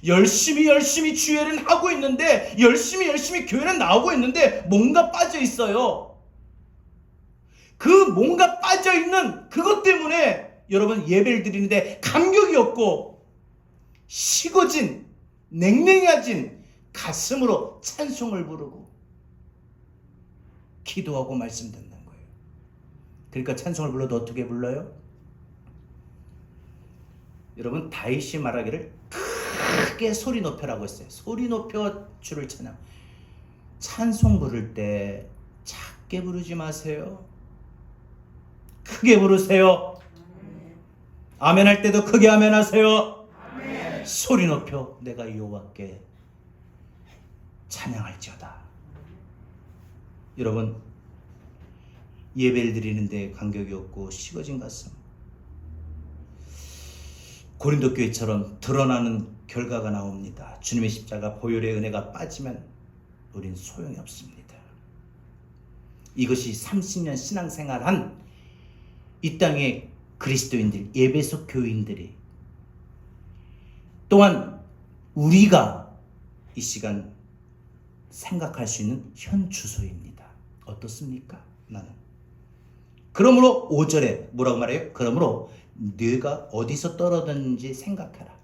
열심히 주일은 하고 있는데, 열심히 교회는 나오고 있는데 뭔가 빠져 있어요. 그 뭔가 빠져 있는 그것 때문에 여러분 예배를 드리는데 감격이 없고 식어진 냉랭해진 가슴으로 찬송을 부르고 기도하고 말씀 듣는 거예요. 그러니까 찬송을 불러도 어떻게 불러요? 여러분 다윗이 말하기를 크게 소리 높여라고 했어요. 소리 높여 주를 찬양. 찬송 부를 때 작게 부르지 마세요. 크게 부르세요. 아멘 할 때도 크게 아멘 하세요. 아멘. 소리 높여 내가 여호와께 찬양할지어다. 여러분 예배를 드리는데 간격이 없고 식어진 가슴, 고린도 교회처럼 드러나는 결과가 나옵니다. 주님의 십자가 보혈의 은혜가 빠지면 우린 소용이 없습니다. 이것이 30년 신앙생활한 이 땅의 그리스도인들, 예배소 교인들이, 또한 우리가 이 시간 생각할 수 있는 현 주소입니다. 어떻습니까? 나는. 그러므로 5절에 뭐라고 말해요? 그러므로 네가 어디서 떨어졌는지 생각해라.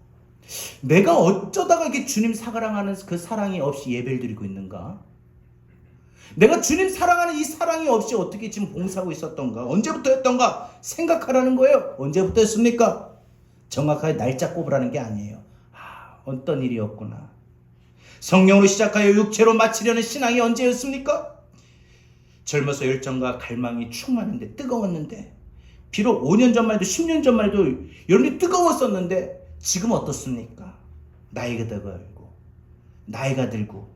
내가 어쩌다가 이렇게 주님 사랑하는 그 사랑이 없이 예배를 드리고 있는가? 내가 주님 사랑하는 이 사랑이 없이 어떻게 지금 봉사하고 있었던가? 언제부터 했던가? 생각하라는 거예요. 언제부터 했습니까? 정확하게 날짜 꼽으라는 게 아니에요. 어떤 일이었구나. 성령으로 시작하여 육체로 마치려는 신앙이 언제였습니까? 젊어서 열정과 갈망이 충만한데, 뜨거웠는데, 비록 5년 전만 해도 10년 전만 해도 여러분이 뜨거웠었는데 지금 어떻습니까? 나이가 들고 나이가 들고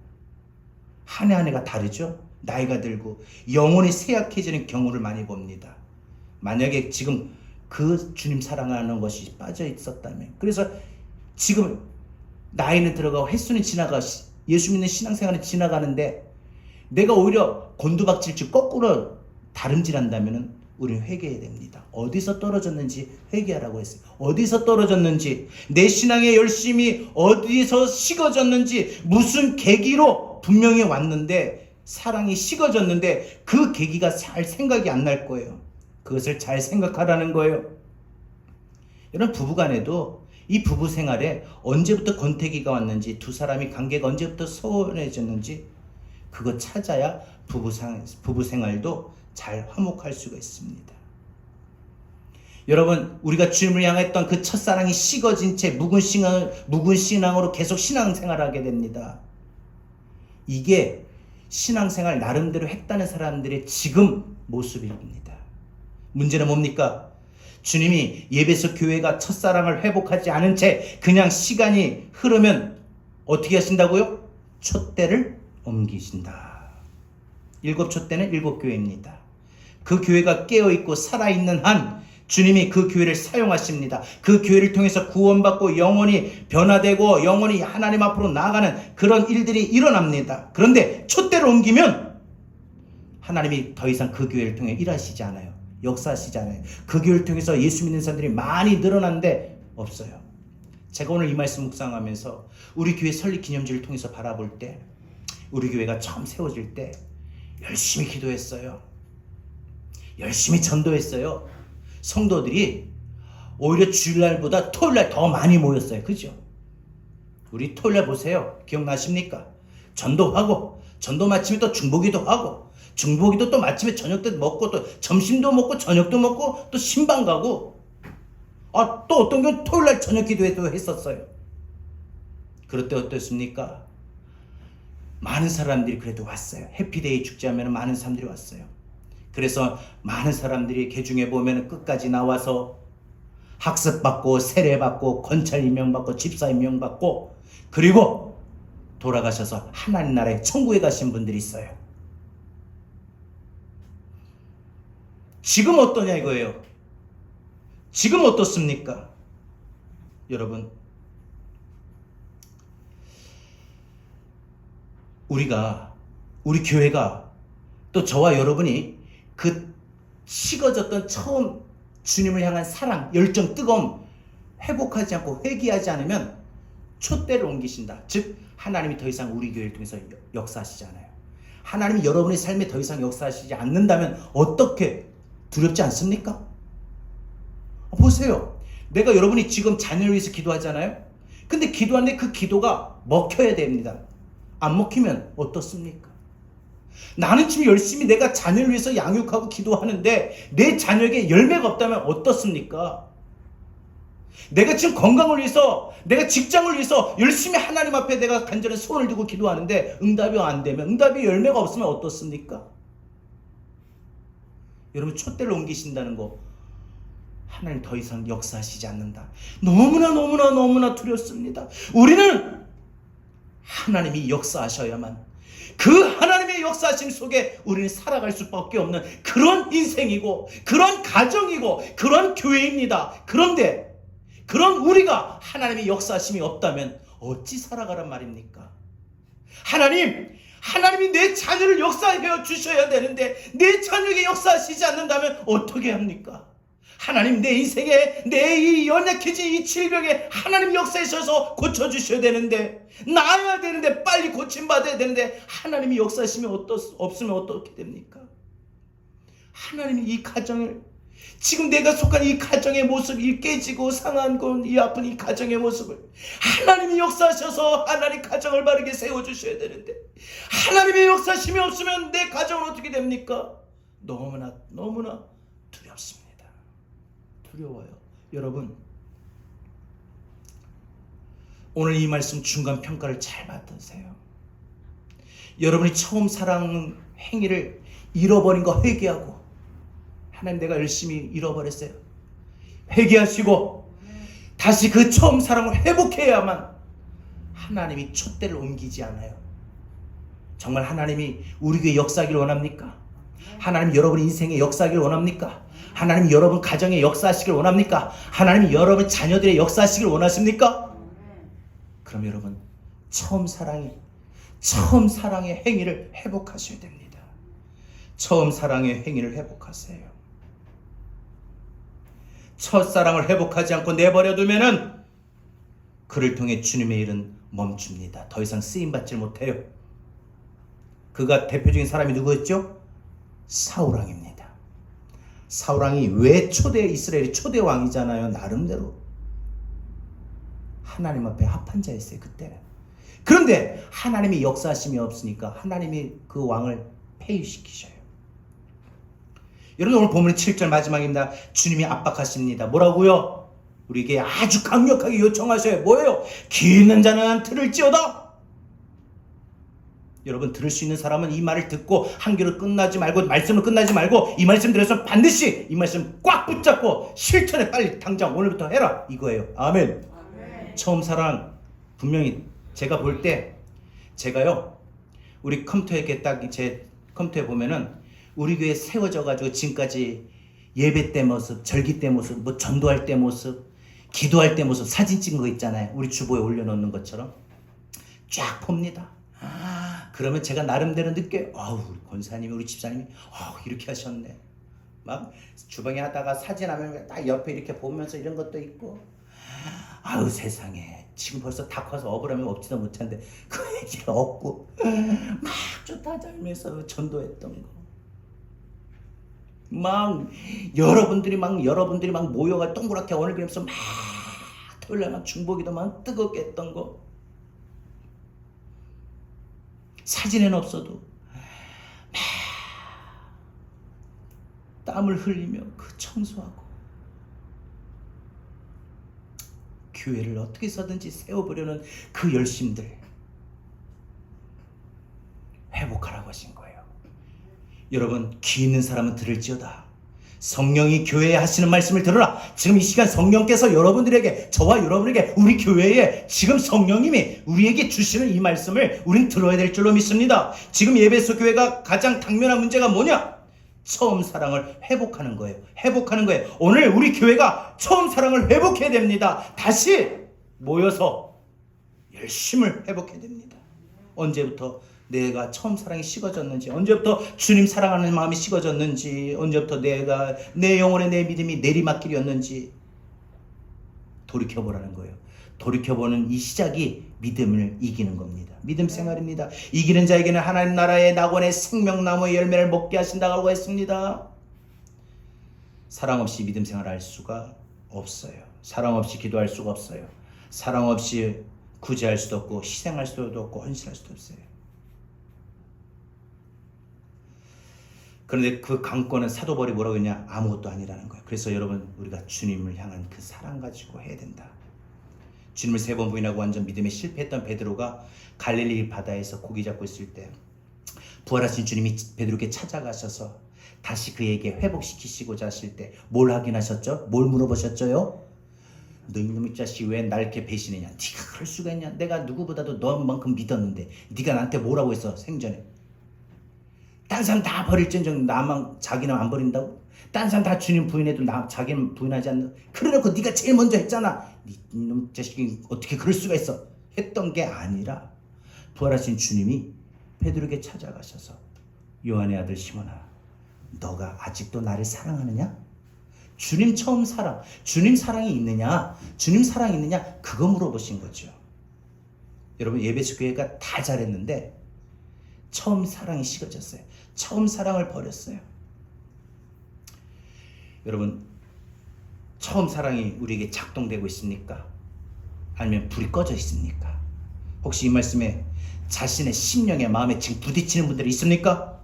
한 해 한 해가 다르죠? 나이가 들고 영혼이 쇠약해지는 경우를 많이 봅니다. 만약에 지금 그 주님 사랑하는 것이 빠져 있었다면, 그래서 지금 나이는 들어가고 횟수는 지나가, 예수 믿는 신앙생활은 지나가는데 내가 오히려 곤두박질즉 거꾸로 다름질한다면 우리는 회개해야 됩니다. 어디서 떨어졌는지 회개하라고 했어요. 어디서 떨어졌는지, 내 신앙의 열심이 어디서 식어졌는지, 무슨 계기로 분명히 왔는데 사랑이 식어졌는데 그 계기가 잘 생각이 안 날 거예요. 그것을 잘 생각하라는 거예요. 여러분 부부간에도 이 부부 생활에 언제부터 권태기가 왔는지, 두 사람이 관계가 언제부터 소원해졌는지 그거 찾아야 부부 생활도 잘 화목할 수가 있습니다. 여러분 우리가 주님을 향했던 그 첫사랑이 식어진 채 묵은 신앙으로 계속 신앙생활하게 됩니다. 이게 신앙생활 나름대로 했다는 사람들의 지금 모습입니다. 문제는 뭡니까? 주님이 예배소 교회가 첫사랑을 회복하지 않은 채 그냥 시간이 흐르면 어떻게 하신다고요? 촛대를 옮기신다. 7촛대는 7교회입니다. 그 교회가 깨어있고 살아있는 한 주님이 그 교회를 사용하십니다. 그 교회를 통해서 구원받고 영혼이 변화되고 영혼이 하나님 앞으로 나아가는 그런 일들이 일어납니다. 그런데 촛대를 옮기면 하나님이 더 이상 그 교회를 통해 일하시지 않아요. 역사하시지 않아요. 그 교회를 통해서 예수 믿는 사람들이 많이 늘어났는데 없어요. 제가 오늘 이 말씀 묵상하면서 우리 교회 설립 기념주를 통해서 바라볼 때, 우리 교회가 처음 세워질 때 열심히 기도했어요. 열심히 전도했어요. 성도들이 오히려 주일날보다 토요일날 더 많이 모였어요. 그죠? 우리 토요일날 보세요. 기억나십니까? 전도하고, 전도 마치면 또 중보기도 하고, 중보기도 또 마치면 저녁 때 먹고, 또 점심도 먹고 저녁도 먹고 또 신방 가고, 또 어떤 경우는 토요일날 저녁 기도회도 했었어요. 그럴 때 어땠습니까? 많은 사람들이 그래도 왔어요. 해피데이 축제하면 많은 사람들이 왔어요. 그래서 많은 사람들이 개중에 보면 끝까지 나와서 학습받고 세례받고 권찰 임명받고 집사 임명받고, 그리고 돌아가셔서 하나님 나라의 천국에 가신 분들이 있어요. 지금 어떠냐 이거예요. 지금 어떻습니까? 여러분 우리 교회가, 또 저와 여러분이 그 식어졌던 처음 주님을 향한 사랑, 열정, 뜨거움 회복하지 않고 회개하지 않으면 촛대를 옮기신다. 즉 하나님이 더 이상 우리 교회를 통해서 역사하시지 않아요. 하나님이 여러분의 삶에 더 이상 역사하시지 않는다면 어떻게 두렵지 않습니까? 보세요. 내가 여러분이 지금 자녀를 위해서 기도하잖아요. 근데 기도하는데 그 기도가 먹혀야 됩니다. 안 먹히면 어떻습니까? 나는 지금 열심히 내가 자녀를 위해서 양육하고 기도하는데 내 자녀에게 열매가 없다면 어떻습니까? 내가 지금 건강을 위해서, 내가 직장을 위해서 열심히 하나님 앞에 내가 간절한 소원을 두고 기도하는데 응답이 안 되면, 응답이 열매가 없으면 어떻습니까? 여러분, 촛대를 옮기신다는 거, 하나님 더 이상 역사하시지 않는다. 너무나 두렵습니다. 우리는 하나님이 역사하셔야만, 그 하나님의 역사하심 속에 우리는 살아갈 수밖에 없는 그런 인생이고, 그런 가정이고, 그런 교회입니다. 그런데 그런 우리가 하나님의 역사하심이 없다면 어찌 살아가란 말입니까? 하나님이 내 자녀를 역사해 주셔야 되는데 내 자녀에게 역사하시지 않는다면 어떻게 합니까? 하나님, 내 인생에, 내 이 연약해진 이 질병에 하나님 역사하셔서 고쳐주셔야 되는데, 나아야 되는데, 빨리 고침받아야 되는데 하나님이 역사하심이 없으면 어떻게 됩니까? 하나님이 이 가정을, 지금 내가 속한 이 가정의 모습이 깨지고 상한 건 이 아픈 이 가정의 모습을 하나님이 역사하셔서 하나님 가정을 바르게 세워주셔야 되는데, 하나님의 역사심이 없으면 내 가정은 어떻게 됩니까? 너무나 두렵습니다. 두려워요. 여러분, 오늘 이 말씀 중간 평가를 잘 받으세요. 여러분이 처음 사랑 행위를 잃어버린 거 회개하고, 하나님, 내가 열심히 잃어버렸어요. 회개하시고 다시 그 처음 사랑을 회복해야만 하나님이 촛대를 옮기지 않아요. 정말 하나님이 우리 교회 역사하기를 원합니까? 하나님 여러분 인생의 역사하기를 원합니까? 하나님 여러분 가정의 역사하시길 원합니까? 하나님 여러분 자녀들의 역사하시길 원하십니까? 그럼 여러분 처음 사랑의 행위를 회복하셔야 됩니다. 처음 사랑의 행위를 회복하세요. 첫사랑을 회복하지 않고 내버려두면은 그를 통해 주님의 일은 멈춥니다. 더 이상 쓰임받지 못해요. 그가 대표적인 사람이 누구였죠? 사울왕입니다. 사울왕이 왜 이스라엘의 초대 왕이잖아요. 나름대로 하나님 앞에 합한 자였어요, 그때는. 그런데 하나님이 역사하심이 없으니까 하나님이 그 왕을 폐위시키셔요. 여러분, 오늘 본문의 7절 마지막입니다. 주님이 압박하십니다. 뭐라고요? 우리에게 아주 강력하게 요청하셔요. 뭐예요? 귀 있는 자는 들을지어다. 여러분, 들을 수 있는 사람은 이 말을 듣고 한 귀로 끝나지 말고, 말씀을 끝나지 말고, 이 말씀 들어서 반드시 이 말씀 꽉 붙잡고 실천에 빨리 당장 오늘부터 해라, 이거예요. 아멘. 처음 사랑, 분명히 제가 볼 때, 제가요 우리 컴퓨터에 딱 제 컴퓨터에 보면은 우리 교회 세워져 가지고 지금까지 예배 때 모습, 절기 때 모습, 뭐 전도할 때 모습, 기도할 때 모습 사진 찍은 거 있잖아요. 우리 주보에 올려놓는 것처럼 쫙 봅니다. 그러면 제가 나름대로 느껴요. 우리 권사님이, 우리 집사님이 이렇게 하셨네. 막 주방에 하다가 사진하면 딱 옆에 이렇게 보면서 이런 것도 있고, 세상에 지금 벌써 다 커서 업으라면 업지도 못한데 그 얘기를 얻고 막 좋다 잘면서 전도했던 거, 막 여러분들이 막 모여가 동그랗게 오늘 그러면서 막 토요일날 막 중보기도 막 뜨겁게 했던 거, 사진에는 없어도 막 땀을 흘리며 그 청소하고 교회를 어떻게 해서든지 세워보려는 그 열심들 회복하라고 하신 거예요. 여러분, 귀 있는 사람은 들을지어다. 성령이 교회에 하시는 말씀을 들으라. 지금 이 시간 성령께서 여러분들에게, 저와 여러분에게, 우리 교회에 지금 성령님이 우리에게 주시는 이 말씀을 우린 들어야 될 줄로 믿습니다. 지금 예배소 교회가 가장 당면한 문제가 뭐냐? 처음 사랑을 회복하는 거예요. 오늘 우리 교회가 처음 사랑을 회복해야 됩니다. 다시 모여서 열심을 회복해야 됩니다. 언제부터 내가 처음 사랑이 식어졌는지, 언제부터 주님 사랑하는 마음이 식어졌는지, 언제부터 내가 내 영혼의 내 믿음이 내리막길이었는지 돌이켜보라는 거예요. 돌이켜보는 이 시작이 믿음을 이기는 겁니다. 믿음 생활입니다. 이기는 자에게는 하나님 나라의 낙원의 생명나무의 열매를 먹게 하신다고 했습니다. 사랑 없이 믿음 생활을 할 수가 없어요. 사랑 없이 기도할 수가 없어요. 사랑 없이 구제할 수도 없고 희생할 수도 없고 헌신할 수도 없어요. 그런데 그 강권은 사도벌이 뭐라고 했냐? 아무것도 아니라는 거예요. 그래서 여러분, 우리가 주님을 향한 그 사랑 가지고 해야 된다. 주님을 3번 부인하고 완전 믿음에 실패했던 베드로가 갈릴리 바다에서 고기 잡고 있을 때 부활하신 주님이 베드로에게 찾아가셔서 다시 그에게 회복시키시고자 하실 때 뭘 확인하셨죠? 뭘 물어보셨죠요? 너 이놈의 자식 왜 날 이렇게 배신했냐? 네가 그럴 수가 있냐? 내가 누구보다도 너만큼 믿었는데 네가 나한테 뭐라고 했어? 생전에 딴 사람 다 버릴지언정 나만 자기는 안 버린다고? 딴 사람 다 주님 부인해도 자기는 부인하지 않는. 그래놓고 네가 제일 먼저 했잖아. 이놈 자식이 어떻게 그럴 수가 있어? 했던 게 아니라 부활하신 주님이 베드로에게 찾아가셔서 요한의 아들 시몬아, 너가 아직도 나를 사랑하느냐? 주님 처음 사랑, 주님 사랑이 있느냐? 주님 사랑이 있느냐? 그거 물어보신 거죠. 여러분, 예배소 교회가 다 잘했는데 처음 사랑이 식어졌어요. 처음 사랑을 버렸어요. 여러분, 처음 사랑이 우리에게 작동되고 있습니까? 아니면 불이 꺼져 있습니까? 혹시 이 말씀에 자신의 심령의 마음에 지금 부딪히는 분들이 있습니까?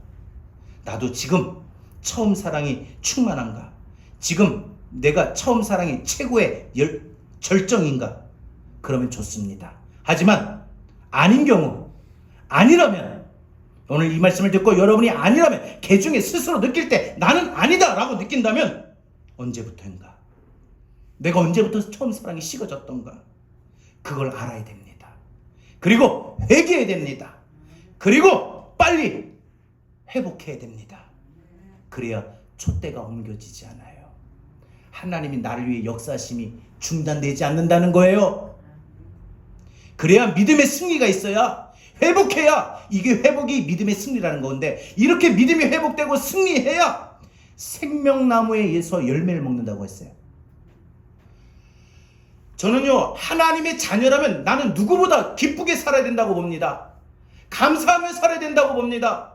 나도 지금 처음 사랑이 충만한가? 지금 내가 처음 사랑이 최고의 절정인가? 그러면 좋습니다. 하지만 아닌 경우, 아니라면, 오늘 이 말씀을 듣고 여러분이 아니라면, 개중에 스스로 느낄 때 나는 아니다 라고 느낀다면 언제부터인가? 내가 언제부터 처음 사랑이 식어졌던가? 그걸 알아야 됩니다. 그리고 회개해야 됩니다. 그리고 빨리 회복해야 됩니다. 그래야 촛대가 옮겨지지 않아요. 하나님이 나를 위해 역사하심이 중단되지 않는다는 거예요. 그래야 믿음의 승리가 있어야, 회복해야, 이게 회복이 믿음의 승리라는 건데, 이렇게 믿음이 회복되고 승리해야 생명나무에서 열매를 먹는다고 했어요. 저는요, 하나님의 자녀라면 나는 누구보다 기쁘게 살아야 된다고 봅니다. 감사하며 살아야 된다고 봅니다.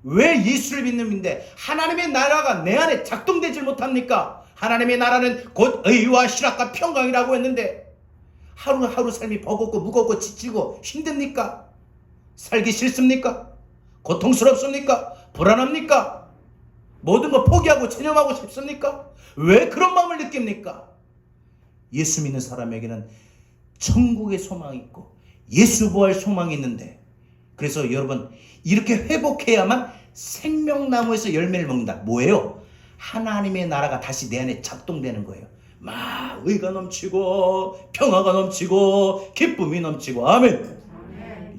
왜 예수를 믿는데 하나님의 나라가 내 안에 작동되질 못합니까? 하나님의 나라는 곧 의와 실학과 평강이라고 했는데 하루하루 삶이 버겁고 무겁고 지치고 힘듭니까? 살기 싫습니까? 고통스럽습니까? 불안합니까? 모든 거 포기하고 체념하고 싶습니까? 왜 그런 마음을 느낍니까? 예수 믿는 사람에게는 천국의 소망이 있고 예수 부활 소망이 있는데, 그래서 여러분, 이렇게 회복해야만 생명나무에서 열매를 먹는다. 뭐예요? 하나님의 나라가 다시 내 안에 작동되는 거예요. 막 의가 넘치고 평화가 넘치고 기쁨이 넘치고. 아멘.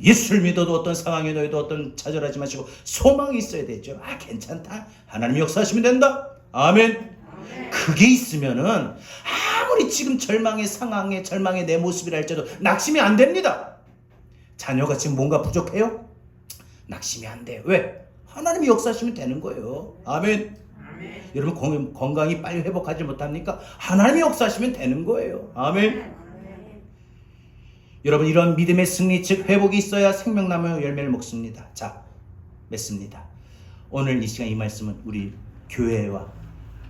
예수를 믿어도 어떤 상황에 놓여도 어떤 좌절하지 마시고 소망이 있어야 되죠. 아, 괜찮다, 하나님 역사하시면 된다. 아멘. 그게 있으면은 아무리 지금 절망의 상황에 절망의 내 모습이라 할지라도 낙심이 안 됩니다. 자녀가 지금 뭔가 부족해요? 낙심이 안 돼요. 왜? 하나님이 역사하시면 되는 거예요. 아멘. 아멘. 여러분, 건강이 빨리 회복하지 못합니까? 하나님이 역사하시면 되는 거예요. 아멘. 아멘. 여러분, 이런 믿음의 승리, 즉 회복이 있어야 생명나무 열매를 먹습니다. 자, 맺습니다. 오늘 이 시간 이 말씀은 우리 교회와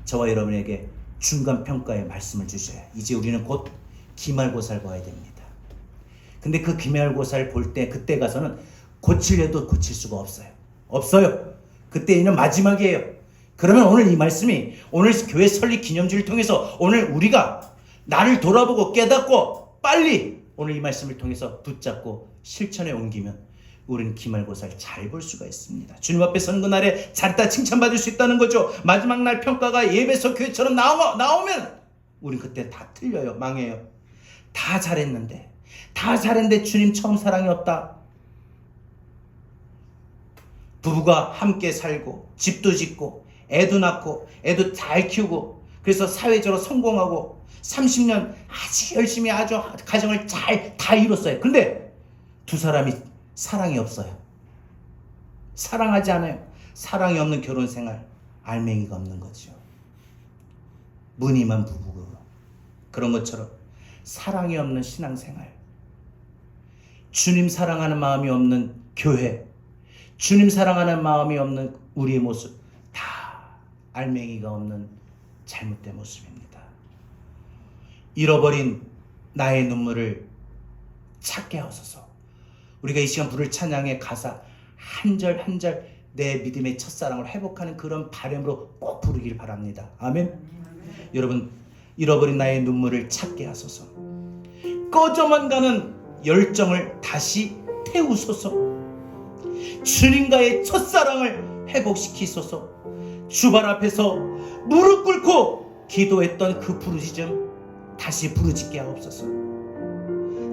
저와 여러분에게 중간평가의 말씀을 주셔야, 이제 우리는 곧 기말고사를 봐야 됩니다. 근데 그 기말고사를 볼 때, 그때 가서는 고치려도 고칠 수가 없어요. 없어요. 그때는 마지막이에요. 그러면 오늘 이 말씀이, 오늘 교회 설립 기념주를 통해서 오늘 우리가 나를 돌아보고 깨닫고 빨리 오늘 이 말씀을 통해서 붙잡고 실천에 옮기면 우리는 기말고사를 잘 볼 수가 있습니다. 주님 앞에 선 그날에 잘했다 칭찬받을 수 있다는 거죠. 마지막 날 평가가 예배소 교회처럼 나오면 우린 그때 다 틀려요. 망해요. 다 잘했는데 주님 처음 사랑이 없다. 부부가 함께 살고 집도 짓고 애도 낳고 애도 잘 키우고 그래서 사회적으로 성공하고 30년 아주 열심히 아주 가정을 잘 다 이뤘어요. 근데 두 사람이 사랑이 없어요. 사랑하지 않아요. 사랑이 없는 결혼 생활, 알맹이가 없는 거죠. 무늬만 부부고. 그런 것처럼 사랑이 없는 신앙생활, 주님 사랑하는 마음이 없는 교회, 주님 사랑하는 마음이 없는 우리의 모습, 다 알맹이가 없는 잘못된 모습입니다. 잃어버린 나의 눈물을 찾게 하소서. 우리가 이 시간 부를 찬양의 가사 한 절 한 절 내 믿음의 첫사랑을 회복하는 그런 바람으로 꼭 부르길 바랍니다. 아멘. 여러분, 잃어버린 나의 눈물을 찾게 하소서. 꺼져만 가는 열정을 다시 태우소서. 주님과의 첫사랑을 회복시키소서. 주발 앞에서 무릎 꿇고 기도했던 그 부르짖음 다시 부르짖게 하옵소서.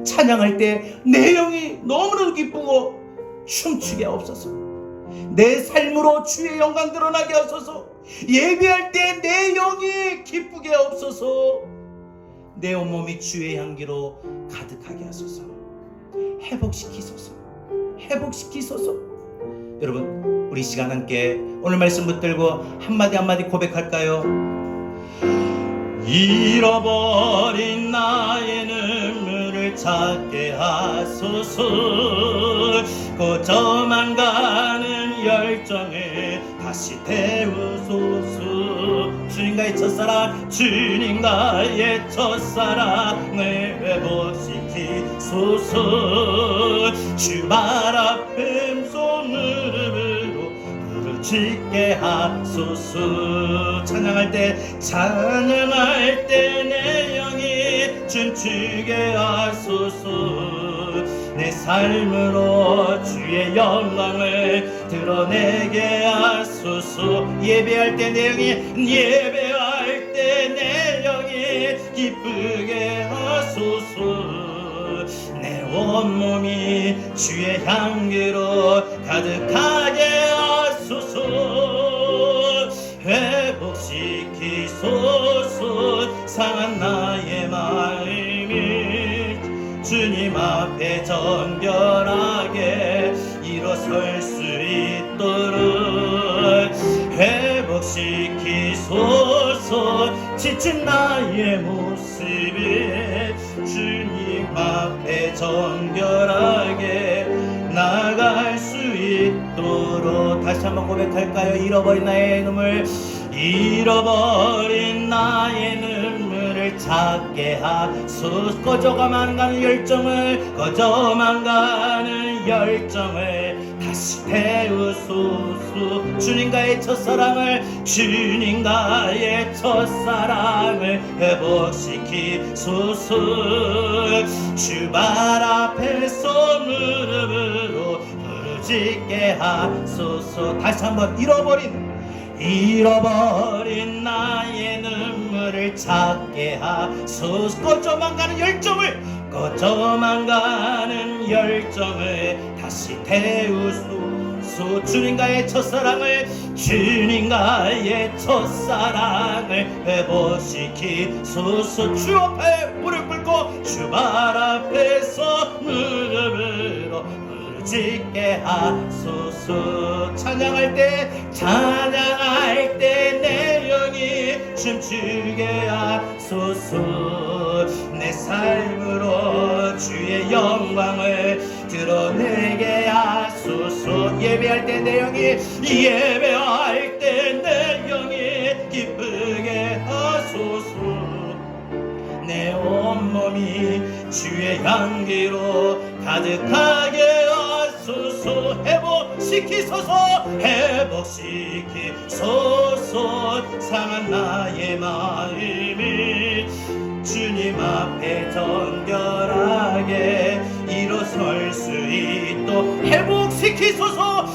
찬양할 때 내 영이 너무나도 기쁘고 춤추게 하옵소서. 내 삶으로 주의 영광 드러나게 하소서. 예배할 때 내 영이 기쁘게 하옵소서. 내 온몸이 주의 향기로 가득하게 하소서. 회복시키소서. 회복시키소서. 여러분, 우리 시간 함께 오늘 말씀 붙들고 한마디 한마디 고백할까요? 잃어버린 나의 눈물을 찾게 하소서. 꺼져만 가는 열정을 다시 태우소서. 주님과의 첫사랑, 주님과의 첫사랑을 회복시키소서. 주발 앞에 무릎으로 부르짖게 하소서. 찬양할 때 내 영이 춤추게 하소서. 내 삶으로 주의 영광을 드러내게 하소서. 예배할 때 내 영이 기쁘게 하소서. 내 온몸이 주의 향기로 가득하게 하소서. 회복시키소서. 상한 나의 마음이 주님 앞에 정결하게 일어설 수 있도록 회복시키소서. 지친 나의 모습이 주님 앞에 정결하게 나갈 수 있도록. 다시 한번 고백할까요? 잃어버린 나의 눈물, 잃어버린 나의 눈물을 찾게 하소서. 꺼져만 가는 열정을 다시 태우소서. 주님과의 첫사랑을 회복시키소서. 주발 앞에서 무릎으로 부르짖게 하소서. 다시 한번 잃어버린 나의 눈물을 찾게 하소서. 꺼져만 가는 열정을 다시 태우소서. 주님과의 첫사랑을 회복시키소서. 주 앞에 무릎 꿇고 주발 앞에서 무릎으로 부르짖게 하소서. 찬양할 때 내 영이 춤추게 하소서. 내 삶으로 주의 영광을 드러내게 하소서. 예배할 때 내 영이 기쁘게 하소서. 내 온몸이 주의 향기로 가득하게 하소서. 회복시키소서. 상한 나의 마음이 주님 앞에 정결하게 일어설 수 있도록 회복시키소서.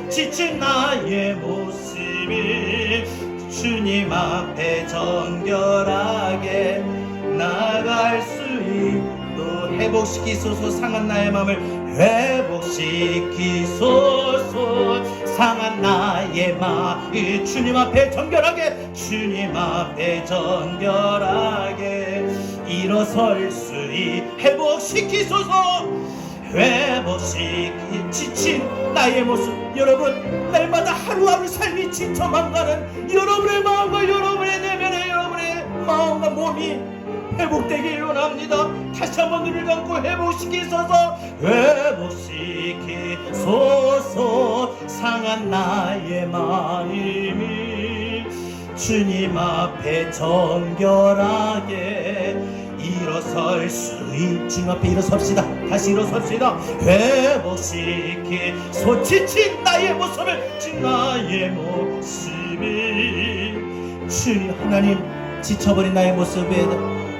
지친 나의 모습이 주님 앞에 정결하게 나갈 수 있도록 회복시키소서. 상한 나의 마음을 회복시키소서. 상한 나의 마음 주님 앞에 정결하게 일어설 수 있도록 회복시키소서. 지친 나의 모습. 여러분, 날마다 하루하루 삶이 지쳐만 가는 여러분의 마음과 여러분의 내면에 여러분의 마음과 몸이 회복되길 원합니다. 다시 한번 눈을 감고 회복시키소서. 회복시키소서. 상한 나의 마음이 주님 앞에 정결하게 일어설 수 주님 앞에 일어섭시다. 다시 일어섭시다. 회복시키소. 지친 나의 모습을 주님 나의 모습이 주님 하나님 지쳐버린 나의 모습에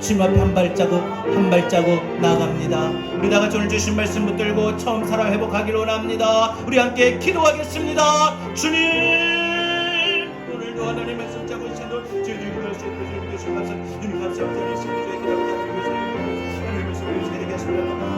주님 앞에 한 발자국 한 발자국 나아갑니다. 우리 다같이 오늘 주신 말씀 붙들고 처음 살아 회복하기를 원합니다. 우리 함께 기도하겠습니다. 주님 오늘도 하나님 말씀 짜고 신도 주님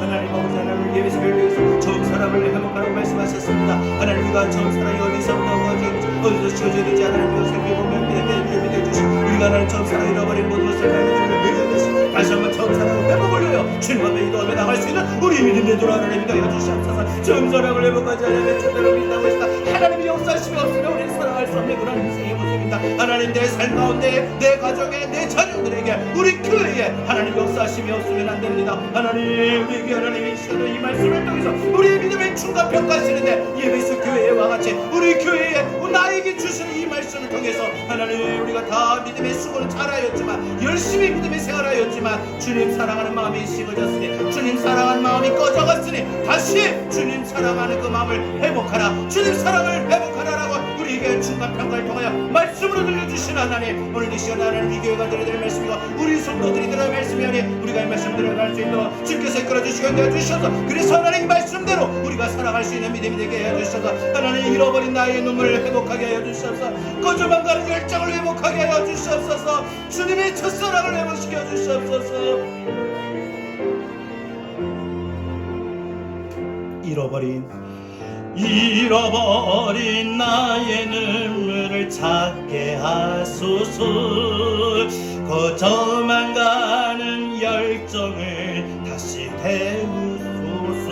하나님 아버지 하나님을 예배서 별교에서 처음 사람을 회복하라고 말씀하셨습니다. 하나님 우리가 처음 사람이 어디서부터 어디서 지어져야 되지 하나님 생겨보면 믿어 주시고 우리가 하나님 처음 사람 잃어버린 모든 것을 믿어 주시고 다시 한번 처음 사람을 회복을 위하여 주님 앞에 기도하며 나갈 수 있는 우리 믿음의 도로 하나님 믿어 주시옵소서. 처음 사람을 회복하지 않으면 제대로 믿다고 했다. 하나님이 역사하심이 없으면 우리는 살아갈 수 없는 그런 인생의 모습입니다. 하나님 내 삶 가운데 내 가정에 내 자녀들에게 우리 교회에 하나님 역사하심이 없으면 안 됩니다. 하나님 우리 교회 하나님이 주시는 이 말씀을 통해서 우리의 믿음의 중간 평가하시는데 예배소 교회와 같이 우리 교회에 나에게 주시는 이 말씀을 통해서 하나님 우리가 다 믿음의 수고는 잘하였지만 열심히 믿음의 생활하였지만 주님 사랑하는 마음이 식어졌으니 주님 사랑하는 마음이 꺼져갔으니 다시 주님 사랑하는 그 마음을 회복하라. 주님 사랑을 회복하라라고 우리에게 중간 평가를 통하여 말씀으로 들려주신 하나님 오늘 이 시간 하나님 이 교회가 드려야 말씀이고 우리 성도들이 들어야 말씀이 아니 우리가 이 말씀 들어갈 수 있도록 주께서 이끌어주시고 내주셔서 그래서 하나님 이 말씀대로 우리가 살아갈 수 있는 믿음이 되게 해주셔서 하나님 잃어버린 나의 눈물을 회복하게 하여 주시옵소서. 꺼져만 가는 열정을 회복하게 하여 주시옵소서. 주님의 첫사랑을 회복시켜 주시옵소서. 잃어버린 나의 눈물을 찾게 하소서. 거저만 가는 열정을 다시 태우소서.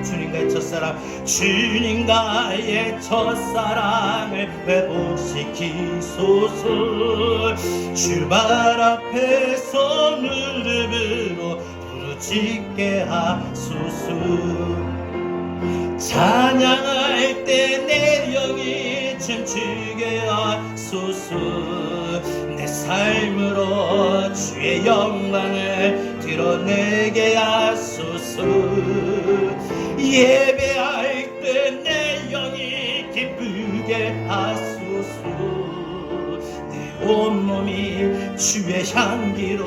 주님과의 첫사랑 주님과의 첫사랑을 회복시키소서. 주발 앞에서 무릎으로 부르짖게 하소서. 찬양할 때 내 영이 춤추게 하소서. 내 삶으로 주의 영광을 드러내게 하소서. 예배할 때 내 영이 기쁘게 하소서. 내 온몸이 주의 향기로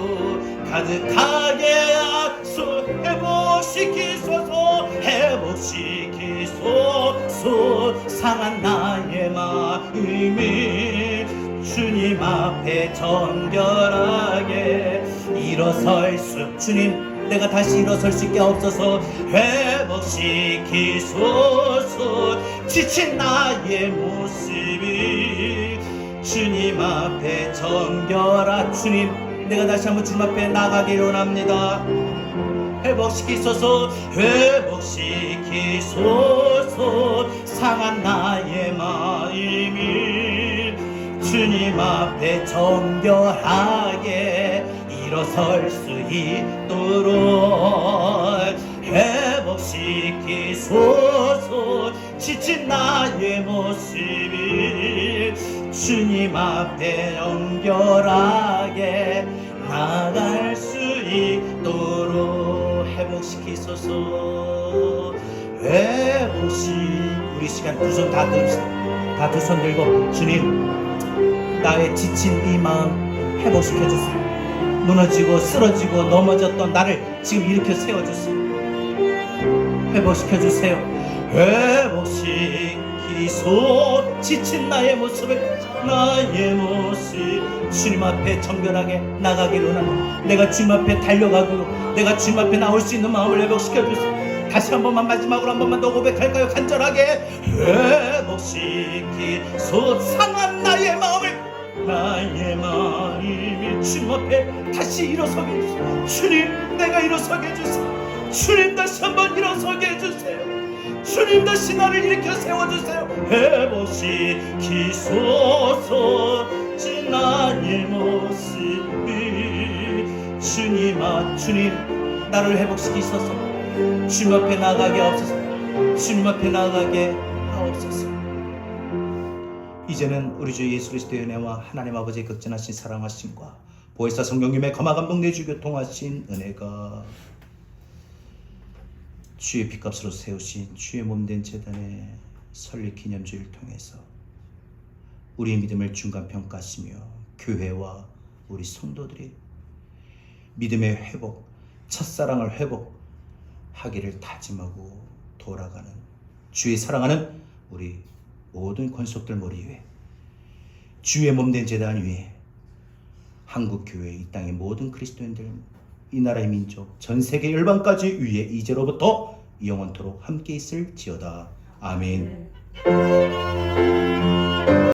가득하게 하소서. 회복시키소서. 회복시키소서. 상한 나의 마음이 주님 앞에 정결하게 일어설 수. 주님 내가 다시 일어설 수 있게 없어서 회복시키소서. 지친 나의 모습이 주님 앞에 정결하. 주님 내가 다시 한번 주님 앞에 나가기를 원합니다. 회복시키소서. 회복시키소서. 상한 나의 마음이 주님 앞에 정결하게 일어설 수 있도록 회복시키소서. 지친 나의 모습이 주님 앞에 정결하게 나갈 수 있도록 회복시키소서. 우리 시간 두 손 다 듭시다. 다 두 손 들고 주님 나의 지친 이 마음 회복시켜주세요. 무너지고 쓰러지고 넘어졌던 나를 지금 일으켜 세워주세요. 회복시켜주세요. 회복시키소. 지친 나의 모습을 주님 앞에 정결하게 나가기로 합니다. 내가 주님 앞에 달려가고 내가 주님 앞에 나올 수 있는 마음을 회복시켜주세요. 다시 한 번만 마지막으로 한 번만 더 고백할까요? 간절하게 회복시키소. 상한 나의 마음이 주님 앞에 다시 일어서게 해주세요. 주님 내가 일어서게 해주세요. 주님 다시 한번 일어서게 해주세요. 주님 다시 나를 일으켜 세워주세요. 회복시키소서. 나의 모습을 주님 나를 회복시키소서. 주님 앞에 나가게 하옵소서. 주님 앞에 나가게 하옵소서. 이제는 우리 주 예수 그리스도의 은혜와 하나님 아버지의 극진하신 사랑하심과 보혜사 성령님의 감화 감동 내주 교통하신 은혜가 주의 핏값으로 세우신 주의 몸된 제단의 설립 기념주의를 통해서 우리의 믿음을 중간평가하시며 교회와 우리 성도들이 믿음의 회복, 첫사랑을 회복하기를 다짐하고 돌아가는 주의 사랑하는 우리 모든 권속들 머리 위에 주의 몸된 제단 위에 한국교회 이 땅의 모든 그리스도인들 이 나라의 민족 전 세계 열방까지 위에 이제로부터 영원토록 함께 있을지어다. 아멘.